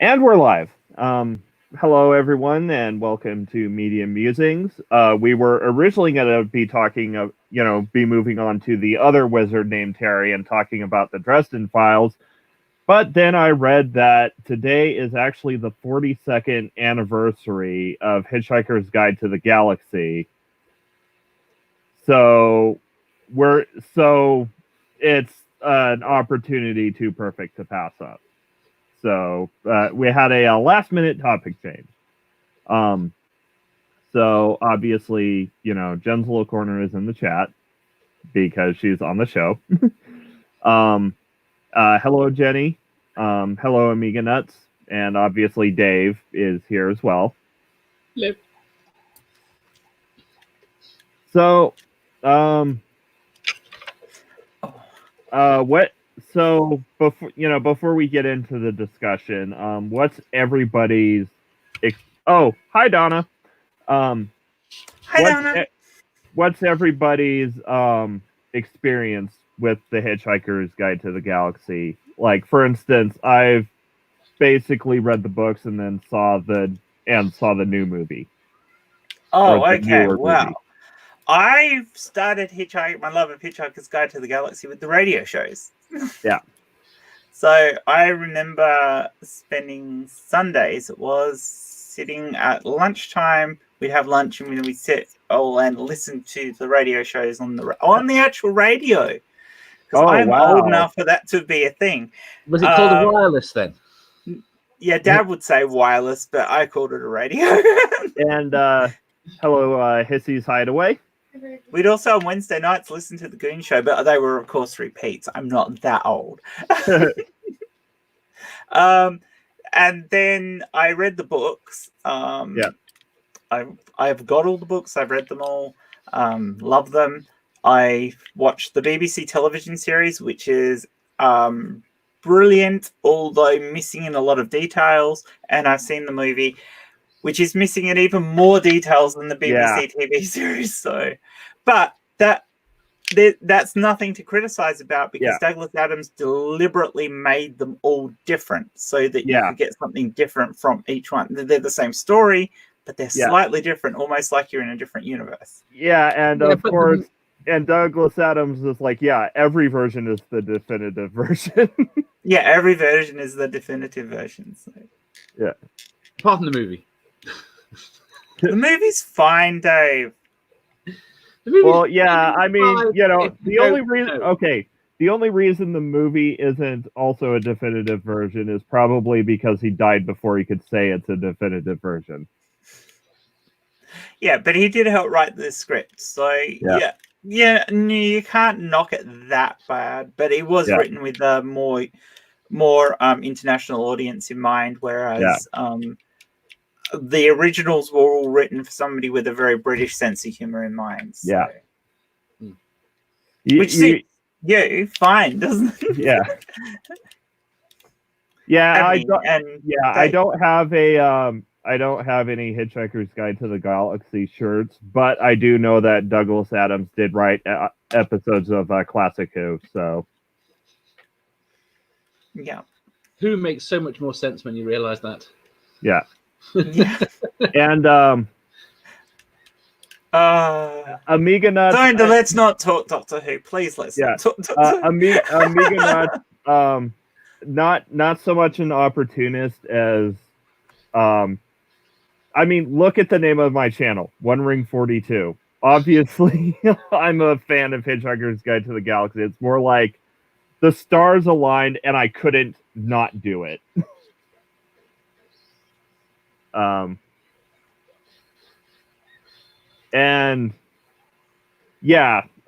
And we're live. Hello, everyone, and welcome to Media Musings. We were originally going to be talking, be moving on to the other wizard named Terry and talking about the Dresden Files. But then I read that today is actually the 42nd anniversary of Hitchhiker's Guide to the Galaxy. So it's an opportunity too perfect to pass up. So we had a last minute topic change. So obviously, Jen's little corner is in the chat because she's on the show. Hello, Jenny. Hello, Amiga Nuts. And obviously Dave is here as well. Hello. So, before we get into the discussion, what's everybody's hi Donna. Hi Donna. What's everybody's experience with the Hitchhiker's Guide to the Galaxy? Like, for instance, I've basically read the books and then saw the new movie. Oh, okay. Wow. Movie. I've started my love of Hitchhiker's Guide to the Galaxy with the radio shows. Yeah. So I remember spending Sundays. It was sitting at lunchtime. We'd have lunch and we'd sit and listen to the radio shows on the actual radio. Because I'm old enough for that to be a thing. Was it called a wireless then? Yeah, Dad would say wireless, but I called it a radio. And hello, Hissy's Hideaway. We'd also on Wednesday nights listen to the Goon Show, but they were, of course, repeats. I'm not that old. And then I read the books. Yeah. I've got all the books. I've read them all. Love them. I watched the BBC television series, which is brilliant, although missing in a lot of details. And I've seen the movie, which is missing in even more details than the BBC TV series. So, but that's nothing to criticize about because Douglas Adams deliberately made them all different so that you could get something different from each one. They're the same story, but they're slightly different, almost like you're in a different universe. Yeah, and of course, and Douglas Adams is like, every version is the definitive version. Yeah, every version is the definitive version. So. Yeah. Apart from the movie. The movie's fine, Dave. Well, yeah, I mean, the only reason the movie isn't also a definitive version is probably because he died before he could say it's a definitive version. Yeah, but he did help write the script, so you can't knock it that bad. But it was written with a more international audience in mind, whereas the originals were all written for somebody with a very British sense of humor in mind. So. Yeah. Which suits you fine, doesn't it? Yeah. Yeah, I don't have any Hitchhiker's Guide to the Galaxy shirts, but I do know that Douglas Adams did write episodes of Classic Who, so. Yeah. Who makes so much more sense when you realize that. Yeah. Yeah. And Amiga Nuts. Sorry, let's not talk Doctor Who. Please, let's not talk Doctor Who. Amiga Nuts, not so much an opportunist as look at the name of my channel, One Ring 42. Obviously, I'm a fan of Hitchhiker's Guide to the Galaxy. It's more like the stars aligned and I couldn't not do it. And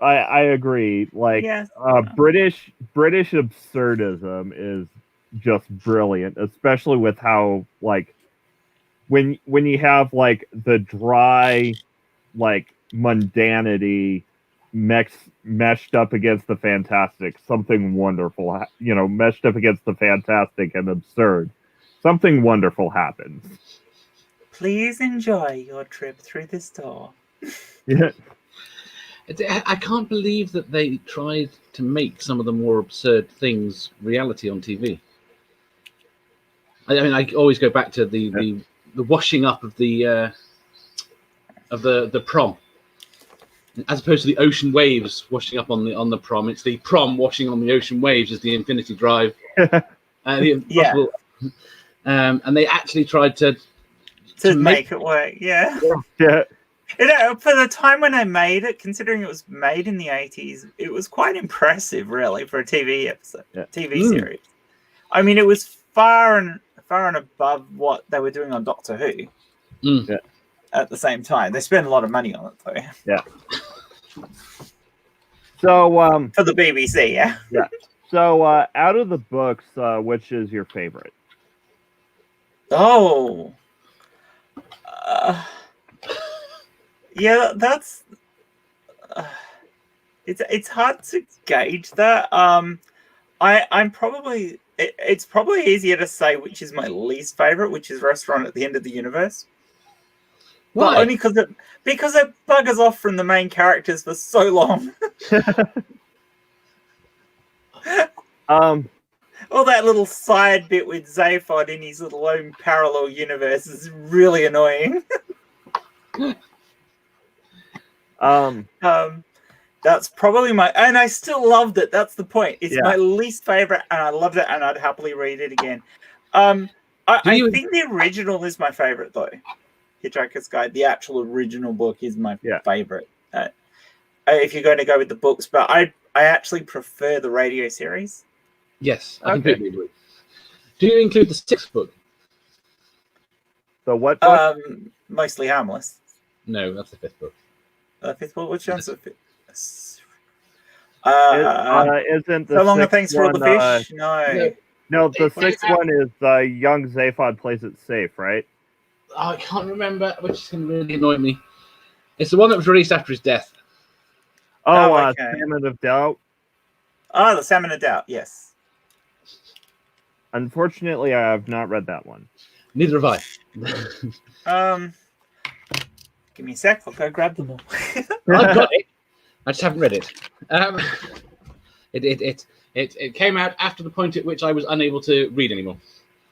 I agree. Like, British absurdism is just brilliant, especially with how, like, when you have like the dry, like, mundanity meshed up against the fantastic, something wonderful, meshed up against the fantastic and absurd, something wonderful happens. Please enjoy your trip through this door. Yeah. I can't believe that they tried to make some of the more absurd things reality on TV. I mean, I always go back to the washing up of the prom, as opposed to the ocean waves washing up on the prom. It's the prom washing on the ocean waves as the Infinity Drive. The Impossible. And they actually tried to make it work. Yeah. For the time when I made it, considering it was made in the 80s, it was quite impressive, really, for a TV episode, TV series. I mean, it was far and above what they were doing on Doctor Who. At the same time, they spent a lot of money on it, though. Yeah. So, for the BBC, yeah. So, out of the books, which is your favorite? Oh. Yeah, that's. It's hard to gauge that. I'm probably. It's probably easier to say which is my least favorite, which is Restaurant at the End of the Universe. Why? But only because it buggers off from the main characters for so long. All that little side bit with Zaphod in his little own parallel universe is really annoying. That's probably and I still loved it. That's the point. It's my least favorite, and I loved it, and I'd happily read it again. I think the original is my favorite, though. Hitchhiker's Guide, the actual original book, is my favorite. If you're going to go with the books, but I actually prefer the radio series. Yes, I completely agree. Do you include the 6th book? So what book? Mostly Harmless. No, that's the 5th book. The 5th book? Which one's the 5th? Isn't the So Long and 6th Thanks for All the one, Fish? No. No, the 6th one is young Zaphod plays it safe, right? Oh, I can't remember, which is going to really annoy me. It's the one that was released after his death. Okay. Salmon of Doubt. Oh, the Salmon of Doubt, yes. Unfortunately, I have not read that one. Neither have I. Give me a sec. I'll go grab them all. I've got it. I just haven't read it. It came out after the point at which I was unable to read anymore,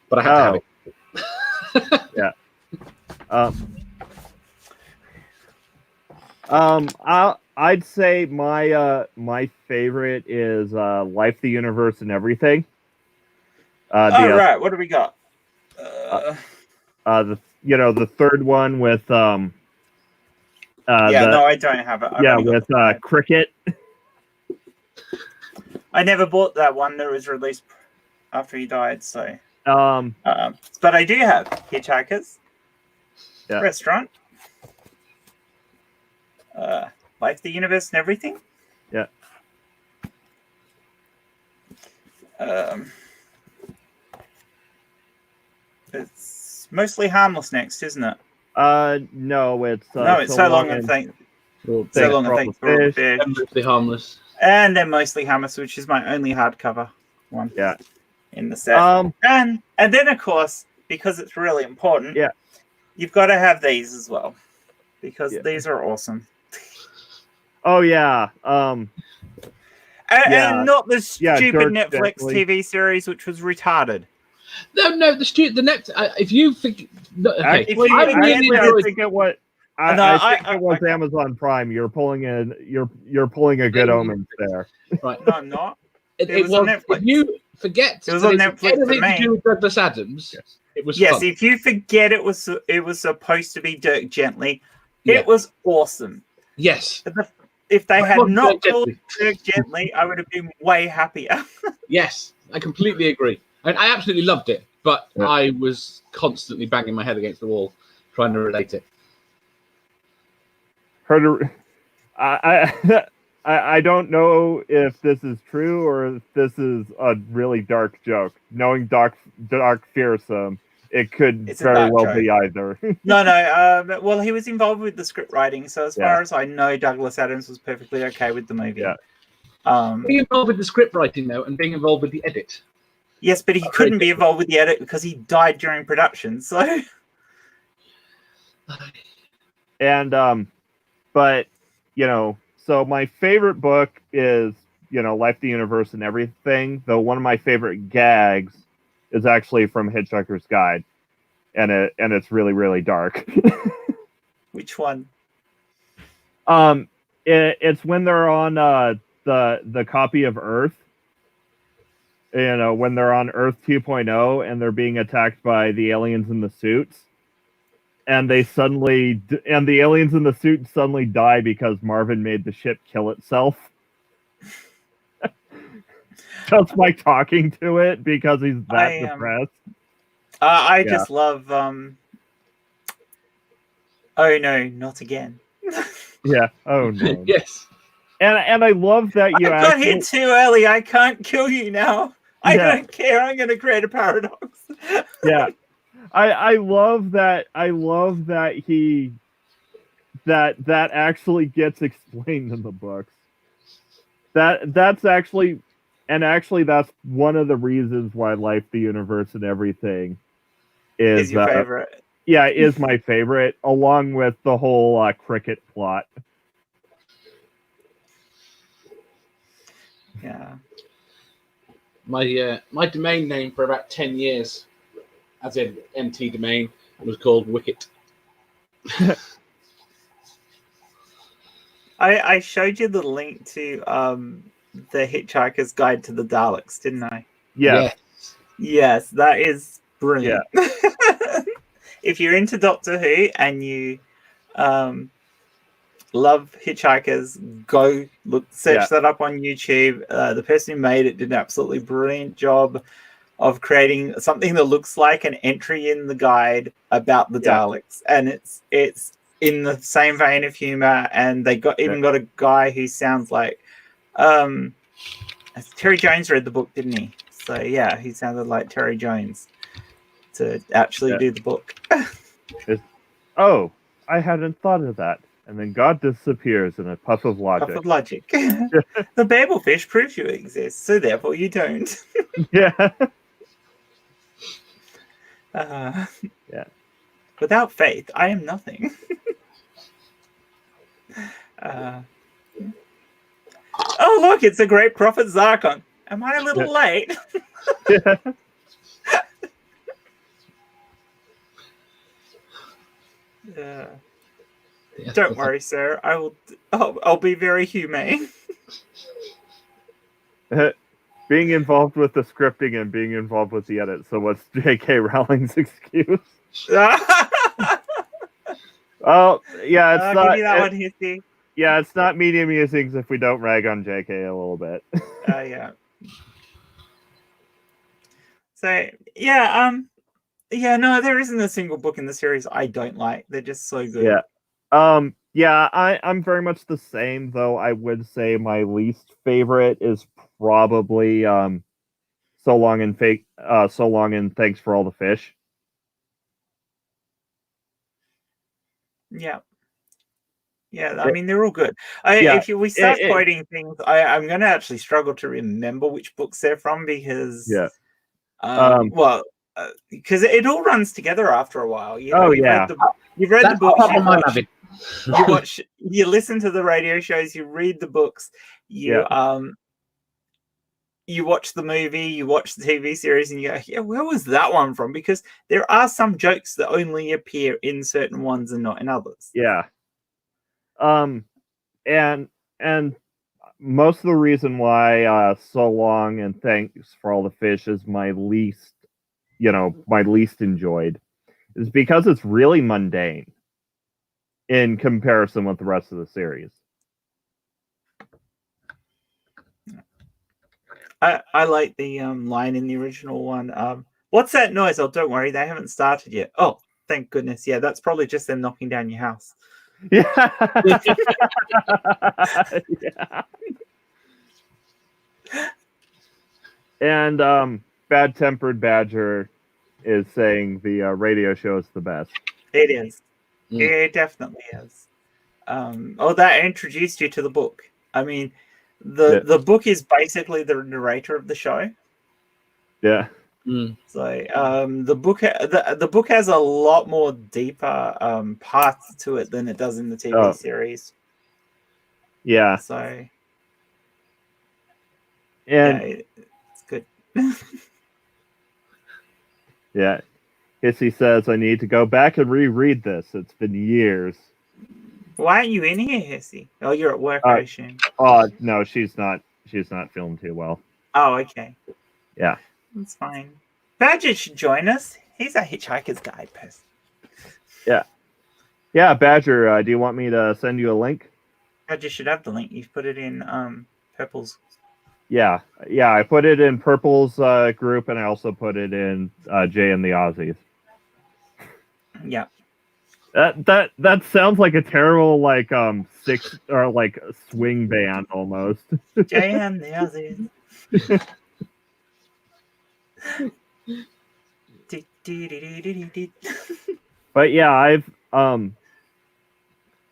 but I had to have it. Yeah. I'd say my favorite is Life, the Universe, and Everything. Right. What do we got? The 3rd one with no, I don't have it. With Cricket. I never bought that one that was released after he died, so. But I do have Hitchhikers. Restaurant. Life, the Universe, and Everything. Yeah. It's mostly Harmless next, isn't it? No, it's it's So Long and Thanks for All the Fish. Mostly Harmless. And then Mostly Harmless, which is my only hardcover one. Yeah. In the set. And then of course, because it's really important, you've got to have these as well. Because these are awesome. Oh yeah. And not the stupid Netflix TV series, which was retarded. No, the next. If you think, I think it was Amazon Prime. You're pulling a Good Omens there. Right. No, I'm not. It was on Netflix. If you forget, it was on Netflix for me. To do with Douglas Adams. Yes. It was. Yes, fun. If you forget, it was supposed to be Dirk Gently. It was awesome. Yes. If they had not called Dirk Gently, I would have been way happier. Yes, I completely agree. I absolutely loved it, but I was constantly banging my head against the wall trying to relate it. I don't know if this is true or if this is a really dark joke. Knowing Doc Fearsome, it could very well be either. No. Well, he was involved with the script writing, so as far as I know, Douglas Adams was perfectly okay with the movie. Yeah. Being involved with the script writing, though, and being involved with the edit. Yes, but he couldn't be involved with the edit because he died during production, so... And, but, so my favorite book is, Life, the Universe, and Everything, though one of my favorite gags is actually from Hitchhiker's Guide, and it's really, really dark. Which one? It's when they're on the copy of Earth. You know, when they're on Earth 2.0 and they're being attacked by the aliens in the suits, and the aliens in the suits suddenly die because Marvin made the ship kill itself. Just by talking to it because he's that depressed. I just love oh no, not again. Yeah. Oh no. Yes. And I love that you got hit too early. I can't kill you now. I don't care. I'm going to create a paradox. Yeah. I love that. I love that that actually gets explained in the books. That's actually that's one of the reasons why Life, the Universe, and Everything is your favorite. Yeah, is my favorite, along with the whole cricket plot. Yeah. My domain name for about 10 years, as in MT domain, was called Wicket. I showed you the link to the Hitchhiker's Guide to the Daleks, didn't I? Yeah. Yes, that is brilliant. Yeah. If you're into Doctor Who and you love Hitchhikers, go search that up on YouTube. The person who made it did an absolutely brilliant job of creating something that looks like an entry in the guide about the Daleks, and it's in the same vein of humor. And they got a guy who sounds like Terry Jones read the book, didn't he? So yeah, he sounded like Terry Jones to actually do the book. Oh, I hadn't thought of that. And then God disappears in a puff of logic. Puff of logic. The Babelfish proves you exist, so therefore you don't. Yeah. Yeah. Without faith, I am nothing. Oh, look, it's a great prophet Zarkon. Am I a little late? Don't worry, sir. I'll be very humane. Being involved with the scripting and being involved with the edit. So what's J.K. Rowling's excuse? Oh, yeah, it's not. Give you that one, Hissy. Yeah, it's not Media Musings if we don't rag on J.K. a little bit. Yeah. So yeah, no, there isn't a single book in the series I don't like. They're just so good. Yeah. I'm very much the same, though. I would say my least favorite is probably So Long and Thanks for All the Fish. Yeah. Yeah, I mean, they're all good. If we start quoting things, I'm going to actually struggle to remember which books they're from because, because it all runs together after a while. You've read the books, you listen to the radio shows, you read the books, you watch the movie, you watch the TV series, and you go, yeah, where was that one from? Because there are some jokes that only appear in certain ones and not in others. Yeah. And most of the reason why So Long and Thanks for All the Fish is my least enjoyed is because it's really mundane in comparison with the rest of the series. I like the line in the original one. What's that noise? Oh, don't worry, they haven't started yet. Oh, thank goodness. Yeah, that's probably just them knocking down your house. Yeah. Yeah. And Bad Tempered Badger is saying the radio show is the best. It is. It definitely is. That introduced you to the book. I mean, the book is basically the narrator of the show. Yeah. So the book has a lot more deeper parts to it than it does in the TV series. Yeah. So and it's good. Yeah. Hissy says, I need to go back and reread this. It's been years. Why aren't you in here, Hissy? Oh, you're at work, I assume. No, she's not feeling too well. Oh, okay. Yeah. That's fine. Badger should join us. He's a Hitchhiker's Guide person. Yeah. Yeah, Badger, do you want me to send you a link? Badger should have the link. You've put it in Purple's. Yeah, I put it in Purple's group, and I also put it in Jay and the Aussies. Yeah. That sounds like a terrible six or swing band almost. Jay and the Aussies. But yeah,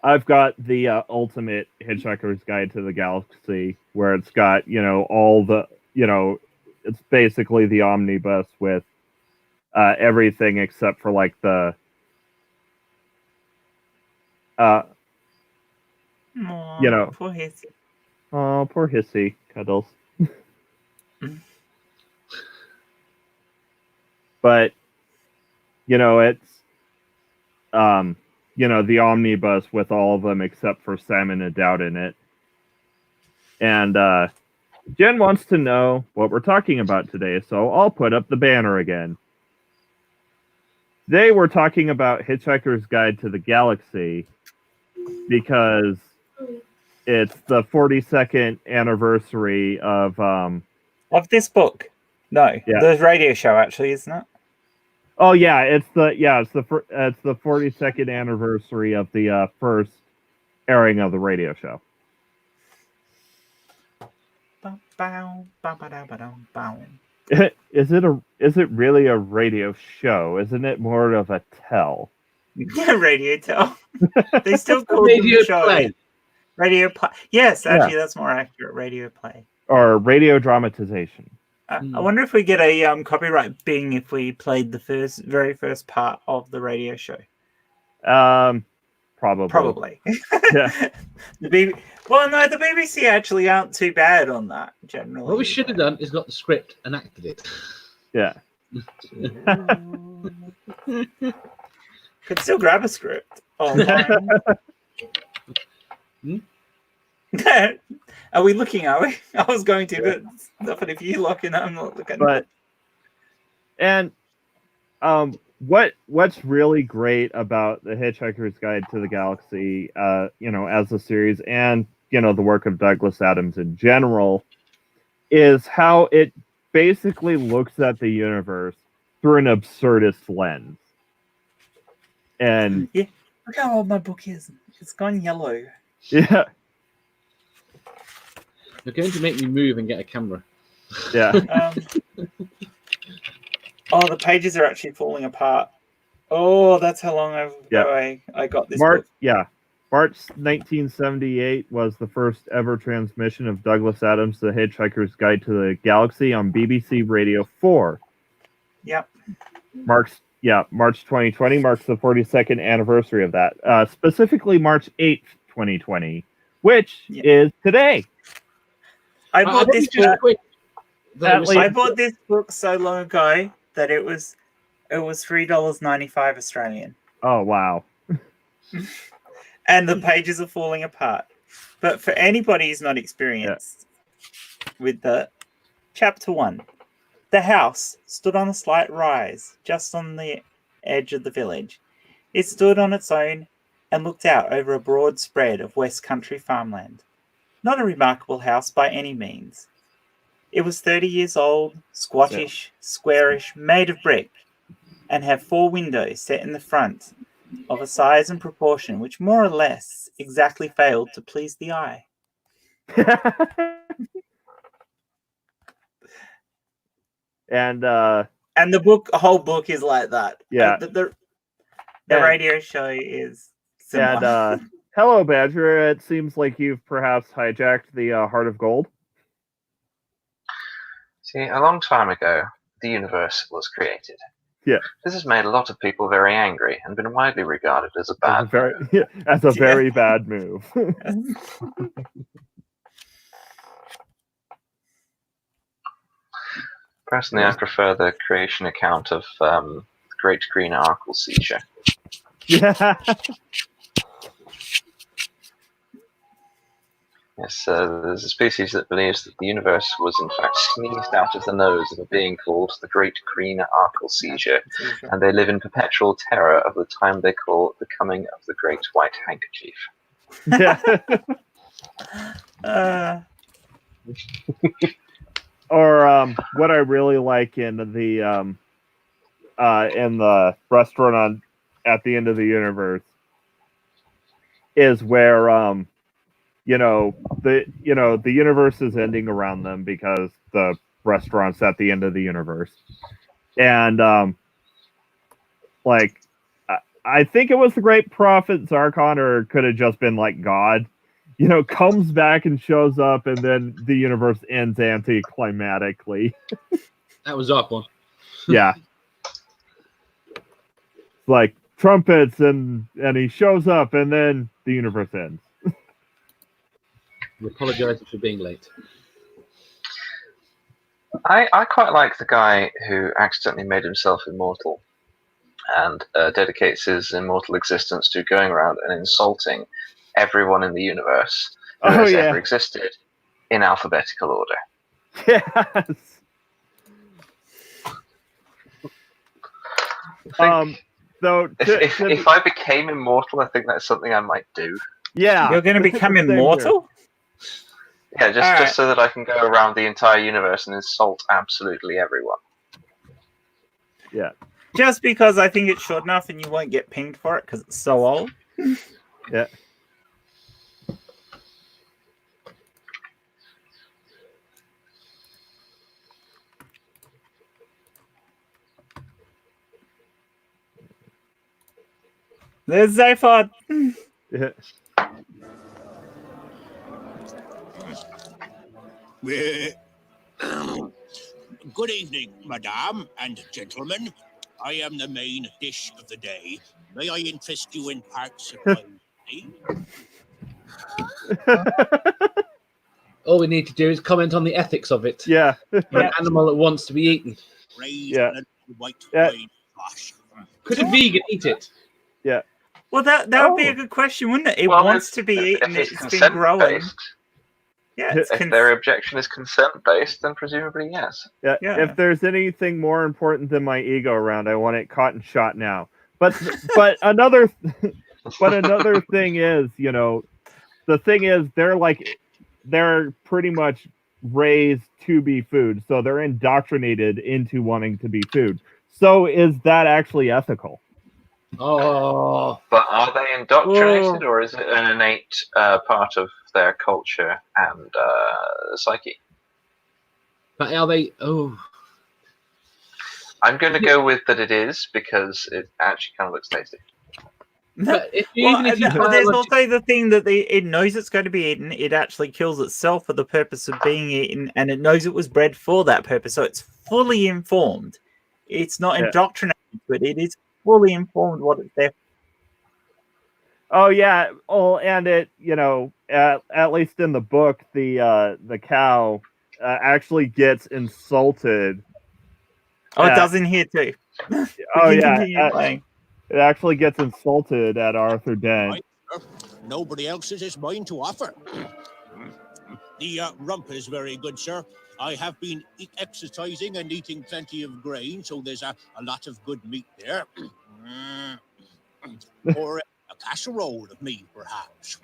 I've got the ultimate Hitchhiker's Guide to the Galaxy, where it's got all the it's basically the omnibus with everything except for the Aww, poor Hissy. Oh, poor Hissy. Cuddles. But it's the omnibus with all of them except for Salmon and Doubt in it. And Jen wants to know what we're talking about today, so I'll put up the banner again. Today we're talking about Hitchhiker's Guide to the Galaxy because it's the 42nd anniversary of this book. No, the radio show actually, isn't it? Oh yeah, it's the 42nd anniversary of the first airing of the radio show. Is it really a radio show? Isn't it more of a tell? Yeah, radio tell. They still call it radio show. Play. Radio play. Yes, actually, that's more accurate. Radio play or radio dramatization. I wonder if we get a copyright bing if we played the very first part of the radio show. Probably. Yeah. The BBC actually aren't too bad on that generally. What we should have done is got the script and acted it. Yeah. Could still grab a script online. Are we looking? Are we? I was going to, but nothing. If you lock in, I'm not looking. But what's really great about the Hitchhiker's Guide to the Galaxy, as a series, and the work of Douglas Adams in general, is how it basically looks at the universe through an absurdist lens. And yeah, look how old my book is. It's gone yellow. Yeah. You're going to make me move and get a camera. Yeah. The pages are actually falling apart. Oh, that's how long I got this book. Yeah. March 1978 was the first ever transmission of Douglas Adams' The Hitchhiker's Guide to the Galaxy on BBC Radio 4. Yep. March 2020 marks the 42nd anniversary of that. Specifically March 8th, 2020, which is today. I bought this book so long ago that it was $3.95 Australian. Oh wow. And the pages are falling apart. But for anybody who's not experienced with the chapter 1, the house stood on a slight rise just on the edge of the village. It stood on its own and looked out over a broad spread of West Country farmland. Not a remarkable house by any means. It was 30 years old, squattish, squarish, made of brick, and had 4 windows set in the front of a size and proportion which more or less exactly failed to please the eye. And the whole book is like that. Yeah. The radio show is similar. And hello, Badger. It seems like you've perhaps hijacked the Heart of Gold. See, a long time ago, the universe was created. Yeah. This has made a lot of people very angry and been widely regarded as a bad very bad move. Personally, I prefer the creation account of Great Green Arkle Seizure. Yeah. Yes, there's a species that believes that the universe was in fact sneezed out of the nose of a being called the Great Green Arkle Seizure, and they live in perpetual terror of the time they call the coming of the Great White Handkerchief. Yeah. Or what I really like in the restaurant at the end of the universe is where the universe is ending around them because the restaurant's at the end of the universe, and I think it was the Great Prophet Zarkon, or it could have just been like God, comes back and shows up, and then the universe ends anticlimactically. That was Zarkon. Yeah. Like trumpets, and he shows up, and then the universe ends. We apologise for being late. I quite like the guy who accidentally made himself immortal and dedicates his immortal existence to going around and insulting everyone in the universe who has ever existed in alphabetical order. Yes. If I became immortal, I think that's something I might do. Yeah. You're going to become immortal? Yeah, just so that I can go around the entire universe and insult absolutely everyone. Yeah. Just because I think it's short enough and you won't get pinged for it because it's so old. Yeah. There's Zaphod. Yeah. Good evening, madame and gentlemen. I am the main dish of the day. May I interest you in parts of my day? All we need to do is comment on the ethics of it. Yeah. For an animal that wants to be eaten. Yeah. Could a vegan eat it? Yeah. Well, that would be a good question, wouldn't it? It wants to be eaten. If It's been growing. Yeah, if their objection is consent-based, then presumably yes. Yeah. If there's anything more important than my ego around, I want it caught and shot now. But another thing is, the thing is they're pretty much raised to be food, so they're indoctrinated into wanting to be food. So is that actually ethical? Oh, but are they indoctrinated, or is it an innate part of their culture and psyche? But are they? Oh, I'm going to go with that it is, because it actually kind of looks tasty. But there's also the thing that it knows it's going to be eaten. It actually kills itself for the purpose of being eaten, and it knows it was bred for that purpose. So it's fully informed. It's not indoctrinated, but it is fully informed what it's there. Oh yeah. Oh, and it, at least in the book, the cow actually gets insulted. Oh, it does in here too. Oh yeah. It actually gets insulted at Arthur Dent. Nobody else has his mind to offer. The rump is very good, sir. I have been exercising and eating plenty of grain, so there's a lot of good meat there. Or a casserole of meat, perhaps.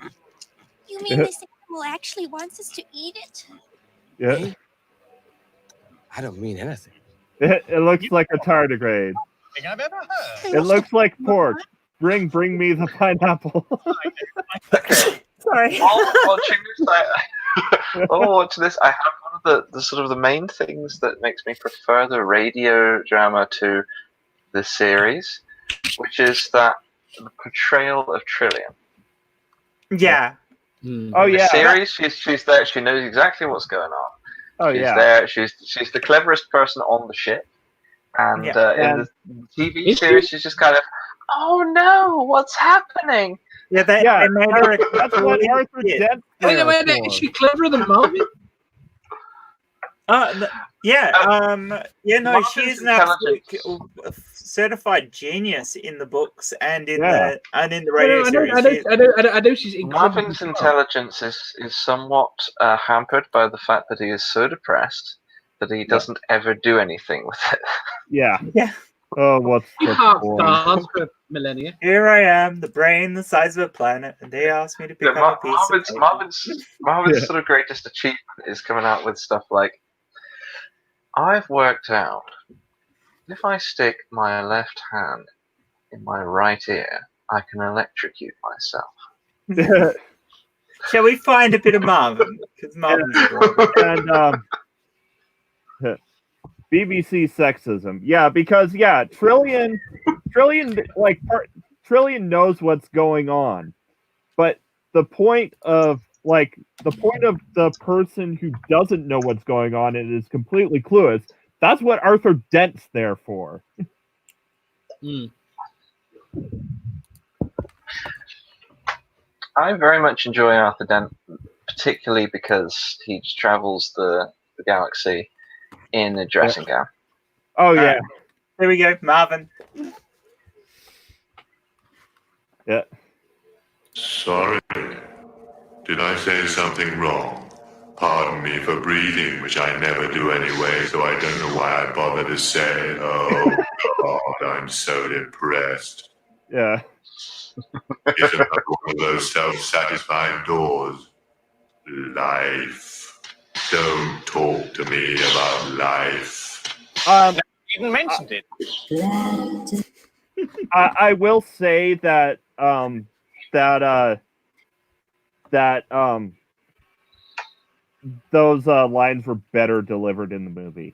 You mean this animal actually wants us to eat it? Yeah. Me? I don't mean anything. It looks like a tardigrade. I've ever heard. It looks like pork. Bring me the pineapple. Sorry. While watching this, I have one of the sort of the main things that makes me prefer the radio drama to the series, which is that the portrayal of Trillian. Yeah. Oh yeah. The series, she's there. She knows exactly what's going on. Oh she's yeah. There. She's the cleverest person on the ship. And in the TV series, she's just kind of, oh no, what's happening? Yeah, they made her. That's what Arthur Dent. Wait, is she cleverer than Marvin? No, she is an absolute intelligence. certified genius in the books and in Yeah. the radio series. I know she's incredibly Marvin's smart. intelligence is somewhat hampered by the fact that he is so depressed that he doesn't ever do anything with it. Yeah. Yeah. Oh, what's He the parked point? cars for millennia. Here I am, the brain the size of a planet, and they asked me to pick up a piece of paper. Marvin's sort of greatest achievement is coming out with stuff like, I've worked out if I stick my left hand in my right ear, I can electrocute myself. Shall we find a bit of Marvin? Because Marvin's adorable. And BBC sexism. Yeah, because Trillian Trillian knows what's going on. But the point of the person who doesn't know what's going on and is completely clueless, that's what Arthur Dent's there for. I very much enjoy Arthur Dent, particularly because he travels the galaxy in a dressing gown. Oh, yeah. There we go, Marvin. Yeah. Sorry. Did I say something wrong? Pardon me for breathing, which I never do anyway, so I don't know why I bother to say it. Oh, God, I'm so depressed. Yeah. It's another one of those self-satisfying doors. Life. Don't talk to me about life. You even mentioned it. I will say that those lines were better delivered in the movie.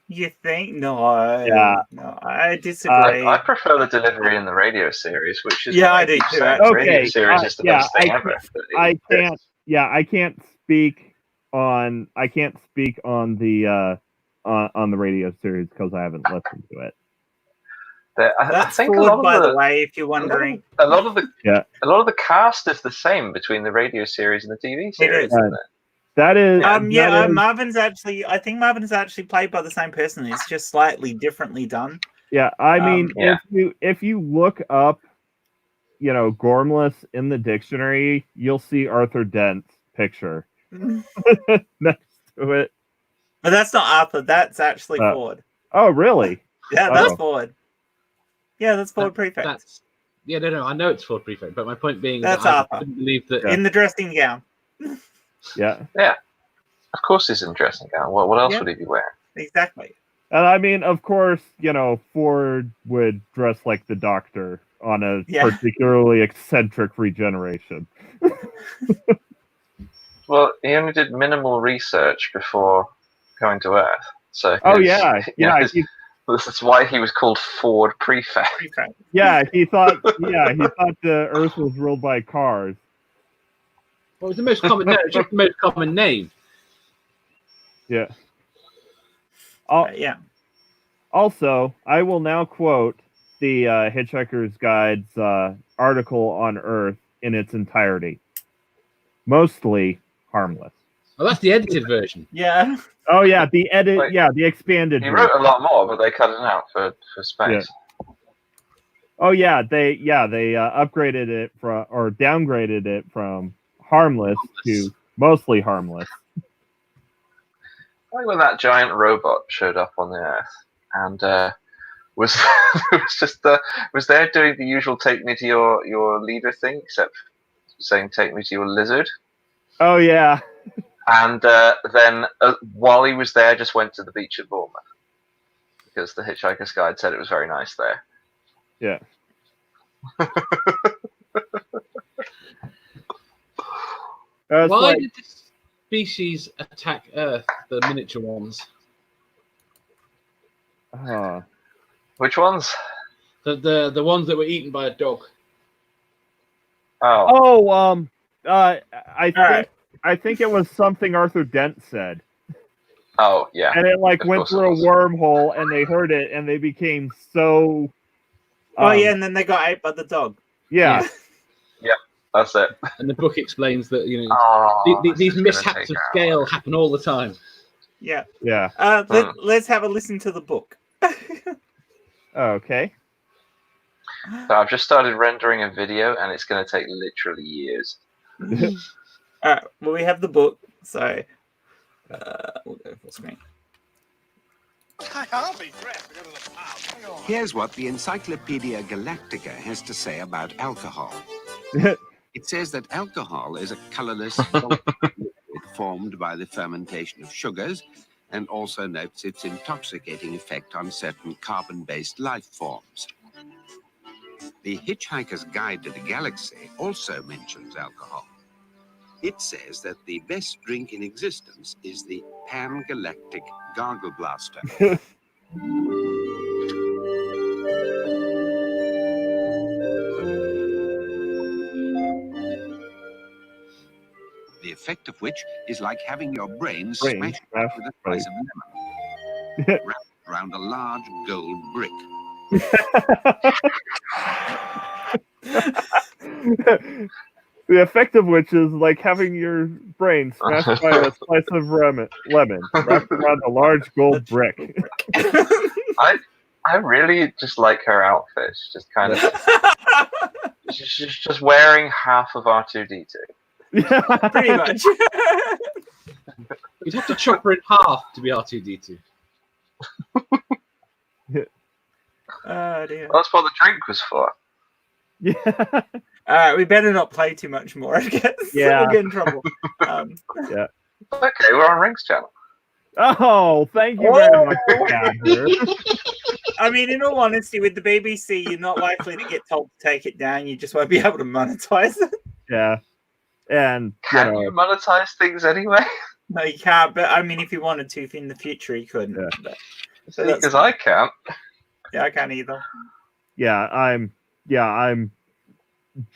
You think? No. Yeah. No, I disagree. I prefer the delivery in the radio series, which is I do too. The radio series is the best thing ever. I can't speak on the radio series because I haven't listened to it. I think Ford, by the way, if you're wondering, a lot of the cast is the same between the radio series and the TV series. Isn't it? That is, Marvin's actually. I think Marvin's actually played by the same person. It's just slightly differently done. Yeah, I mean, if you look up, Gormless in the dictionary, you'll see Arthur Dent's picture next to it. But that's not Arthur. That's actually Ford. Oh, really? Yeah, that's Ford. Yeah, that's Ford Prefect. No, I know it's Ford Prefect, but my point being that's that Arthur. I couldn't believe that in the dressing gown. Yeah. Of course he's in dressing gown. What else would he be wearing? Exactly. And I mean, of course, Ford would dress like the Doctor on a particularly eccentric regeneration. Well, he only did minimal research before going to Earth. So this is why he was called Ford Prefect. Yeah, he thought the Earth was ruled by cars. What was the most common? No, just the most common name. Yeah. Also, I will now quote the Hitchhiker's Guide's article on Earth in its entirety. Mostly harmless. Oh, that's the edited version. Yeah. Oh yeah, the the expanded. He wrote a lot more, but they cut it out for space. Yeah. Oh yeah, they upgraded it or downgraded it from harmless to mostly harmless. Like when that giant robot showed up on the Earth and was was there doing the usual "take me to your leader" thing, except saying "take me to your lizard." Oh yeah. And then while he was there, just went to the beach at Bournemouth because the Hitchhiker's Guide said it was very nice there. Yeah. Why did this species attack Earth, the miniature ones? Which ones? The ones that were eaten by a dog. I think it was something Arthur Dent said. Oh yeah. And it went through a wormhole, and they heard it, and they became so. And then they got ate by the dog. Yeah. Yeah, that's it. And the book explains that these mishaps of scale happen all the time. Yeah. Yeah. Let's have a listen to the book. Okay. So I've just started rendering a video, and it's going to take literally years. All right. Well, we have the book, so we'll go full screen. Here's what the Encyclopedia Galactica has to say about alcohol. It says that alcohol is a colorless liquid formed by the fermentation of sugars, and also notes its intoxicating effect on certain carbon-based life forms. The Hitchhiker's Guide to the Galaxy also mentions alcohol. It says that the best drink in existence is the Pan-Galactic Gargle Blaster. The effect of which is like having your brains smashed with a slice of lemon, wrapped around a large gold brick. The effect of which is like having your brain smashed by a slice of lemon wrapped around a large gold brick. I really just like her outfit. She's just kind of she's just wearing half of R2-D2. Yeah, pretty much. You'd have to chop her in half to be R2-D2. Oh dear. That's what the drink was for. Yeah. All right, we better not play too much more, I guess. Yeah. We'll get in trouble. Yeah. Okay, we're on Ring's channel. Oh, thank you very much, Cadger. I mean, in all honesty, with the BBC, you're not likely to get told to take it down. You just won't be able to monetize it. Yeah. And can you monetize things anyway? No, you can't. But I mean, if you wanted to, if in the future you couldn't. Yeah. Because I can't. Yeah, I can't either. Yeah, I'm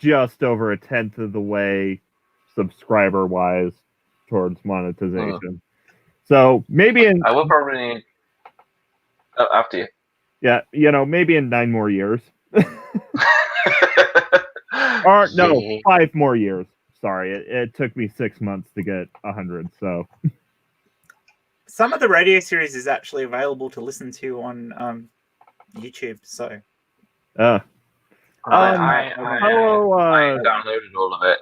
just over 1/10 of the way subscriber wise towards monetization. So maybe I will probably need after you. Yeah, maybe in 9 more years. Or no, 5 more years. Sorry, it took me 6 months to get 100. So some of the radio series is actually available to listen to on YouTube. So I downloaded all of it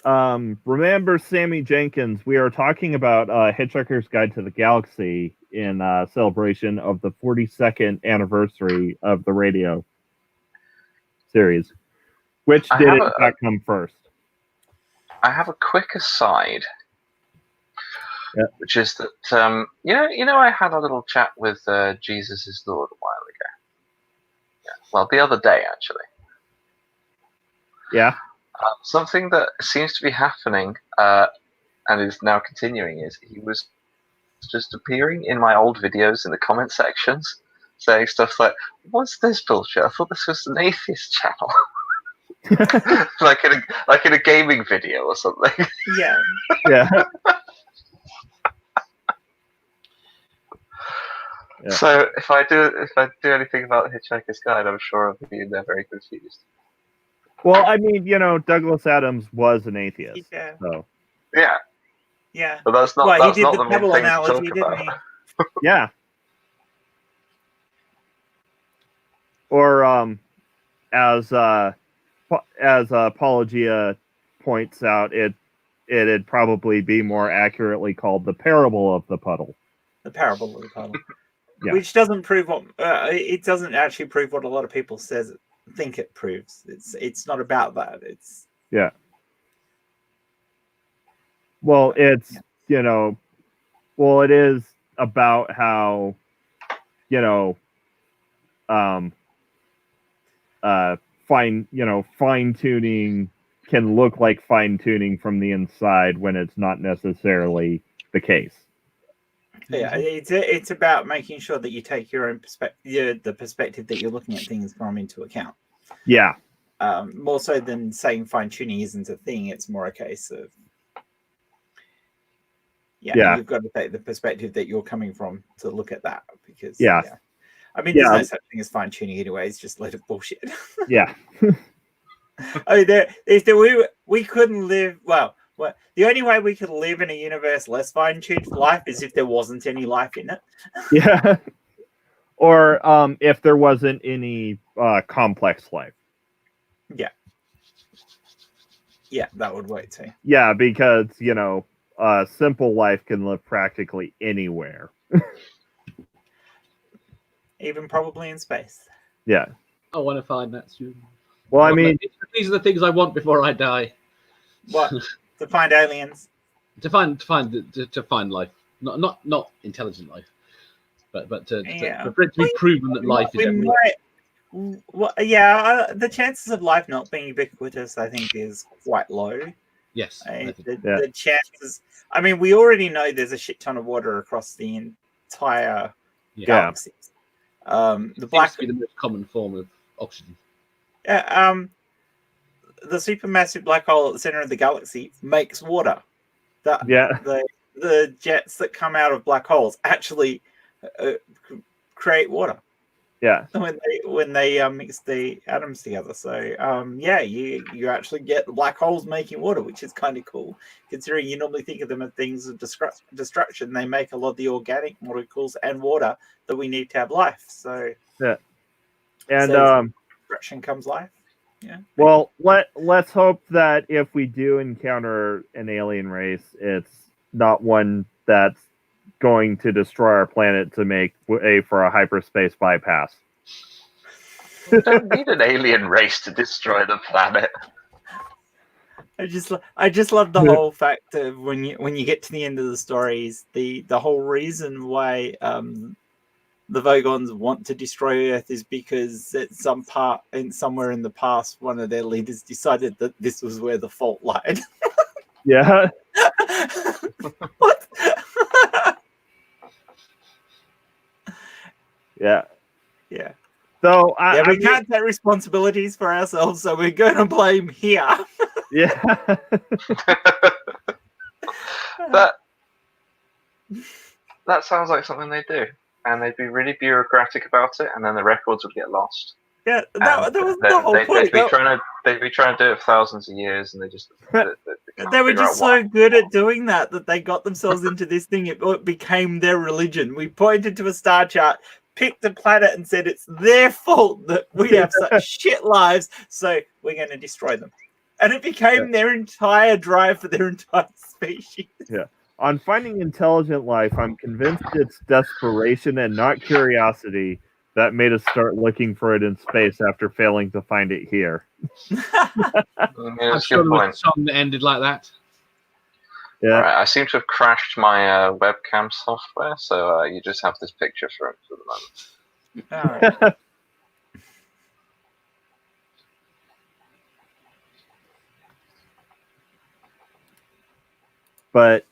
from. Remember Sammy Jenkins? We are talking about Hitchhiker's Guide to the Galaxy in celebration of the 42nd anniversary of the radio series. Which did in fact come first? I have a quick aside, which is that I had a little chat with Jesus is Lord a while ago. Yeah. Well, the other day actually. Yeah. Something that seems to be happening and is now continuing is he was just appearing in my old videos in the comment sections, saying stuff like, "What's this bullshit? I thought this was an atheist channel." like in a gaming video or something. Yeah. Yeah. So if I do anything about Hitchhiker's Guide, I'm sure I'll be in there very confused. Well, I mean, Douglas Adams was an atheist. Yeah. So. Yeah. But that's not. Well, that's he did not the the main pebble thing analogy, to talk didn't about. he? Yeah. Or as Apologia points out, it'd probably be more accurately called the parable of the puddle. The parable of the puddle. Yeah. Which doesn't prove what it doesn't actually prove what a lot of people think it proves. It's not about that. It's well, it's it is about how fine tuning can look like fine tuning from the inside when it's not necessarily the case. Yeah, it's about making sure that you take your own perspective, the perspective that you're looking at things from into account. Yeah. More so than saying fine tuning isn't a thing. It's more a case of you've got to take the perspective that you're coming from to look at that because I mean, there's no such thing as fine tuning anyway. It's just a load of bullshit. Yeah. We couldn't live. Well, Well, the only way we could live in a universe less fine-tuned for life is if there wasn't any life in it. Yeah. Or if there wasn't any complex life. Yeah. Yeah, that would work too. Yeah, because, simple life can live practically anywhere. Even probably in space. Yeah. I want to find that soon. Well, I mean, these are the things I want before I die. What? To find aliens? To find life, not intelligent life, but for it to be proven that life is everywhere. Well, the chances of life not being ubiquitous, I think, is quite low. Yes. The chances. I mean, we already know there's a shit ton of water across the entire galaxy. The black be the most common form of oxygen. The supermassive black hole at the center of the galaxy makes water. The jets that come out of black holes actually create water. Yeah. When they mix the atoms together. So you actually get black holes making water, which is kind of cool. Considering you normally think of them as things of destruction, they make a lot of the organic molecules and water that we need to have life. So yeah. And destruction comes life. Yeah. Well, let's hope that if we do encounter an alien race, it's not one that's going to destroy our planet to make way for a hyperspace bypass. We don't need an alien race to destroy the planet. I just love the whole fact of when you get to the end of the stories, the whole reason why the Vogons want to destroy Earth is because at somewhere in the past, one of their leaders decided that this was where the fault lied. Yeah. What? Yeah. Yeah. So we can't take responsibilities for ourselves, so we're going to blame here. Yeah. That sounds like something they do, and they'd be really bureaucratic about it, and then the records would get lost. Yeah, that was the whole point. They'd be trying to do it for thousands of years, and they were just so good at doing that they got themselves into this thing. It became their religion. We pointed to a star chart, picked a planet, and said it's their fault that we have such shit lives, so we're going to destroy them. And it became their entire drive for their entire species. Yeah. On finding intelligent life, I'm convinced it's desperation and not curiosity that made us start looking for it in space after failing to find it here. I'm sure there was a song that ended like that. Yeah. Right, I seem to have crashed my webcam software, so you just have this picture for the moment. All right.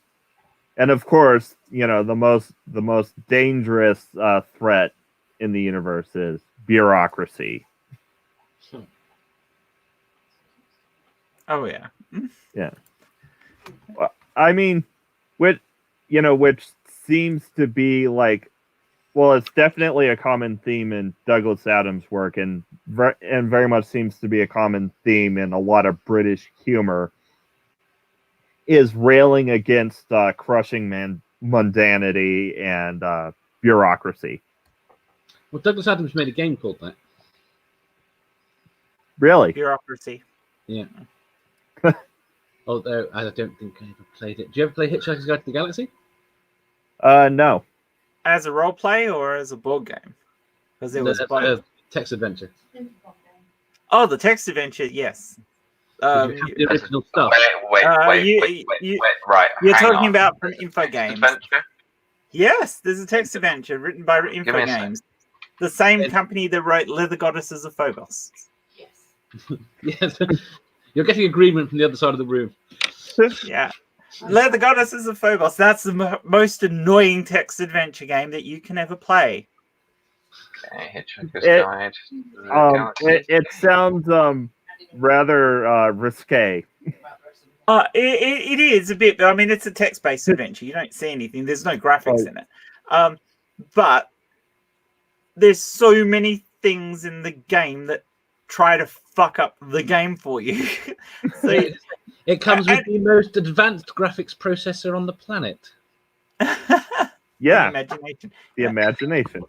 And of course, the most dangerous threat in the universe is bureaucracy. Oh yeah. Yeah. I mean, which seems to be it's definitely a common theme in Douglas Adams' work, and very much seems to be a common theme in a lot of British humor, is railing against crushing mundanity and bureaucracy. Well, Douglas Adams made a game called that. Really? Bureaucracy. Yeah. Although I don't think I ever played it. Do you ever play Hitchhiker's Guide to the Galaxy? No. As a role play or as a board game? Because it was a text adventure. Oh, the text adventure, yes. The original stuff. Wait, right. You're talking about from Infogames. Yes, there's a text adventure written by Infogames. The same company that wrote Leather Goddesses of Phobos. Yes. You're getting agreement from the other side of the room. Yeah. Leather Goddesses of Phobos. That's the most annoying text adventure game that you can ever play. Okay, Hitchhiker's Guide. It sounds rather risque. It is a bit, but I mean, it's a text-based adventure. You don't see anything. There's no graphics in it. But there's so many things in the game that try to fuck up the game for you. So it It comes with the most advanced graphics processor on the planet. Yeah, imagination. The imagination.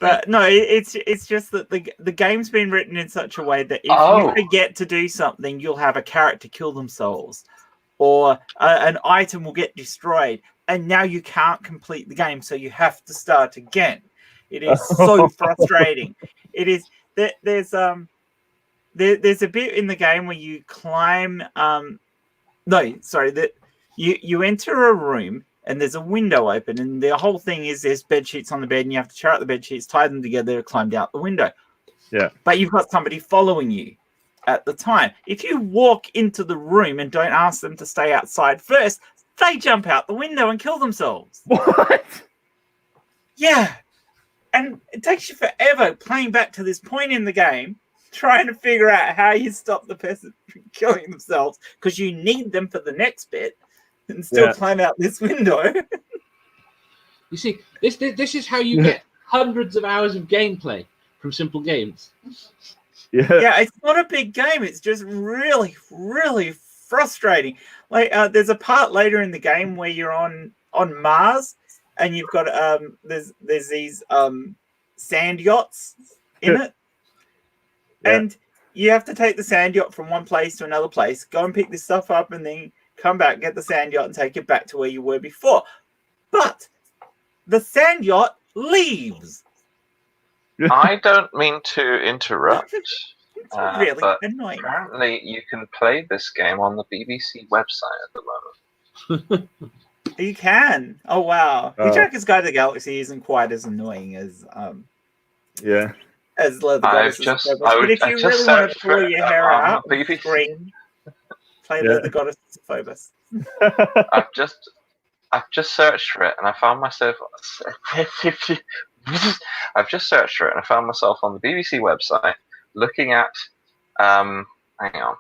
But no, it's just that the game's been written in such a way that if you forget to do something, you'll have a character kill themselves, or an item will get destroyed, and now you can't complete the game, so you have to start again. It is so frustrating. It is. There's a bit in the game where you climb. You enter a room and there's a window open, and the whole thing is there's bed sheets on the bed, and you have to tear out the bed sheets, tie them together, climb out the window. Yeah. But you've got somebody following you at the time. If you walk into the room and don't ask them to stay outside first, they jump out the window and kill themselves. What? Yeah. And it takes you forever playing back to this point in the game, trying to figure out how you stop the person from killing themselves, because you need them for the next bit, and still climb out this window. You see, this is how you get hundreds of hours of gameplay from simple games. Yeah, it's not a big game. It's just really, really frustrating. Like, there's a part later in the game where you're on Mars, and you've got there's these sand yachts in it, and you have to take the sand yacht from one place to another place, go and pick this stuff up, and then come back, get the sand yacht, and take it back to where you were before. But the sand yacht leaves. I don't mean to interrupt. It's really but annoying. Apparently, you can play this game on the BBC website at the moment. You can. Oh wow! Hitchhiker's Guide to the Galaxy isn't quite as annoying as as Leather Goddess. But if you really want to pull your hair out, scream, play Leather Goddess Phobos. I've just searched for it, and I found myself. I've just searched for it, and I found myself on the BBC website looking at. Hang on.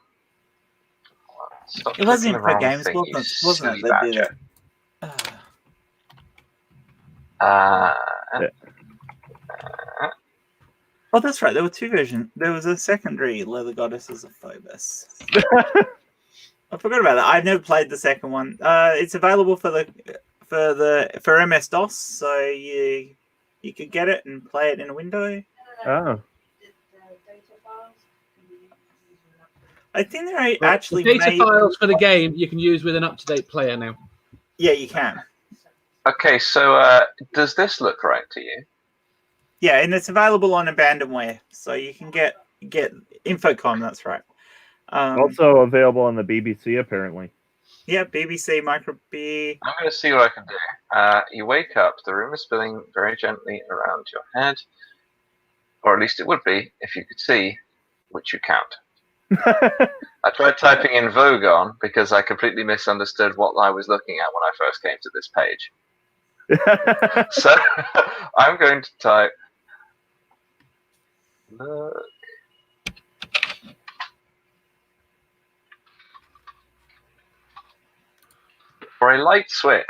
It wasn't for games, wasn't it? They did it. Oh, that's right. There were two versions. There was a secondary Leather Goddesses of Phobos. I forgot about that. I've never played the second one. It's available for MS DOS, so you could get it and play it in a window. Oh. I think they're actually the data files for the game you can use with an up-to-date player now. Yeah, you can. Okay, so does this look right to you? Yeah, and it's available on Abandonware, so you can get Infocom. That's right. Also available on the BBC, apparently. Yeah, BBC Microbeer. I'm going to see what I can do. You wake up, the room is spinning very gently around your head, or at least it would be if you could see, which you can't. I tried typing in Vogon because I completely misunderstood what I was looking at when I first came to this page. So I'm going to type look for a light switch.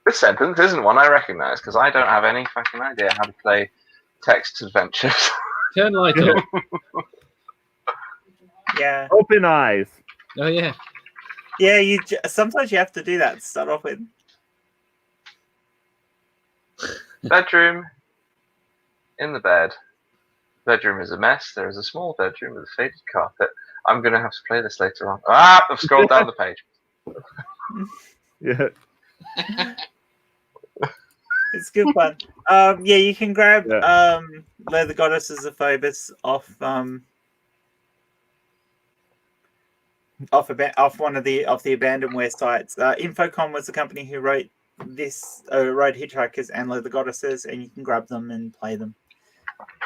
This sentence isn't one I recognize because I don't have any fucking idea how to play text adventures. Turn light on. Yeah. Open eyes. Oh yeah. Yeah, sometimes you have to do that to start off with. Bedroom. In the bed. Bedroom is a mess. There is a small bedroom with a faded carpet. I'm going to have to play this later on. I've scrolled down the page. Yeah. It's good fun. Yeah, you can grab Leather Goddesses of Phobos off one of the Abandonware sites. Infocom was the company who wrote wrote Hitchhikers and Leather Goddesses, and you can grab them and play them.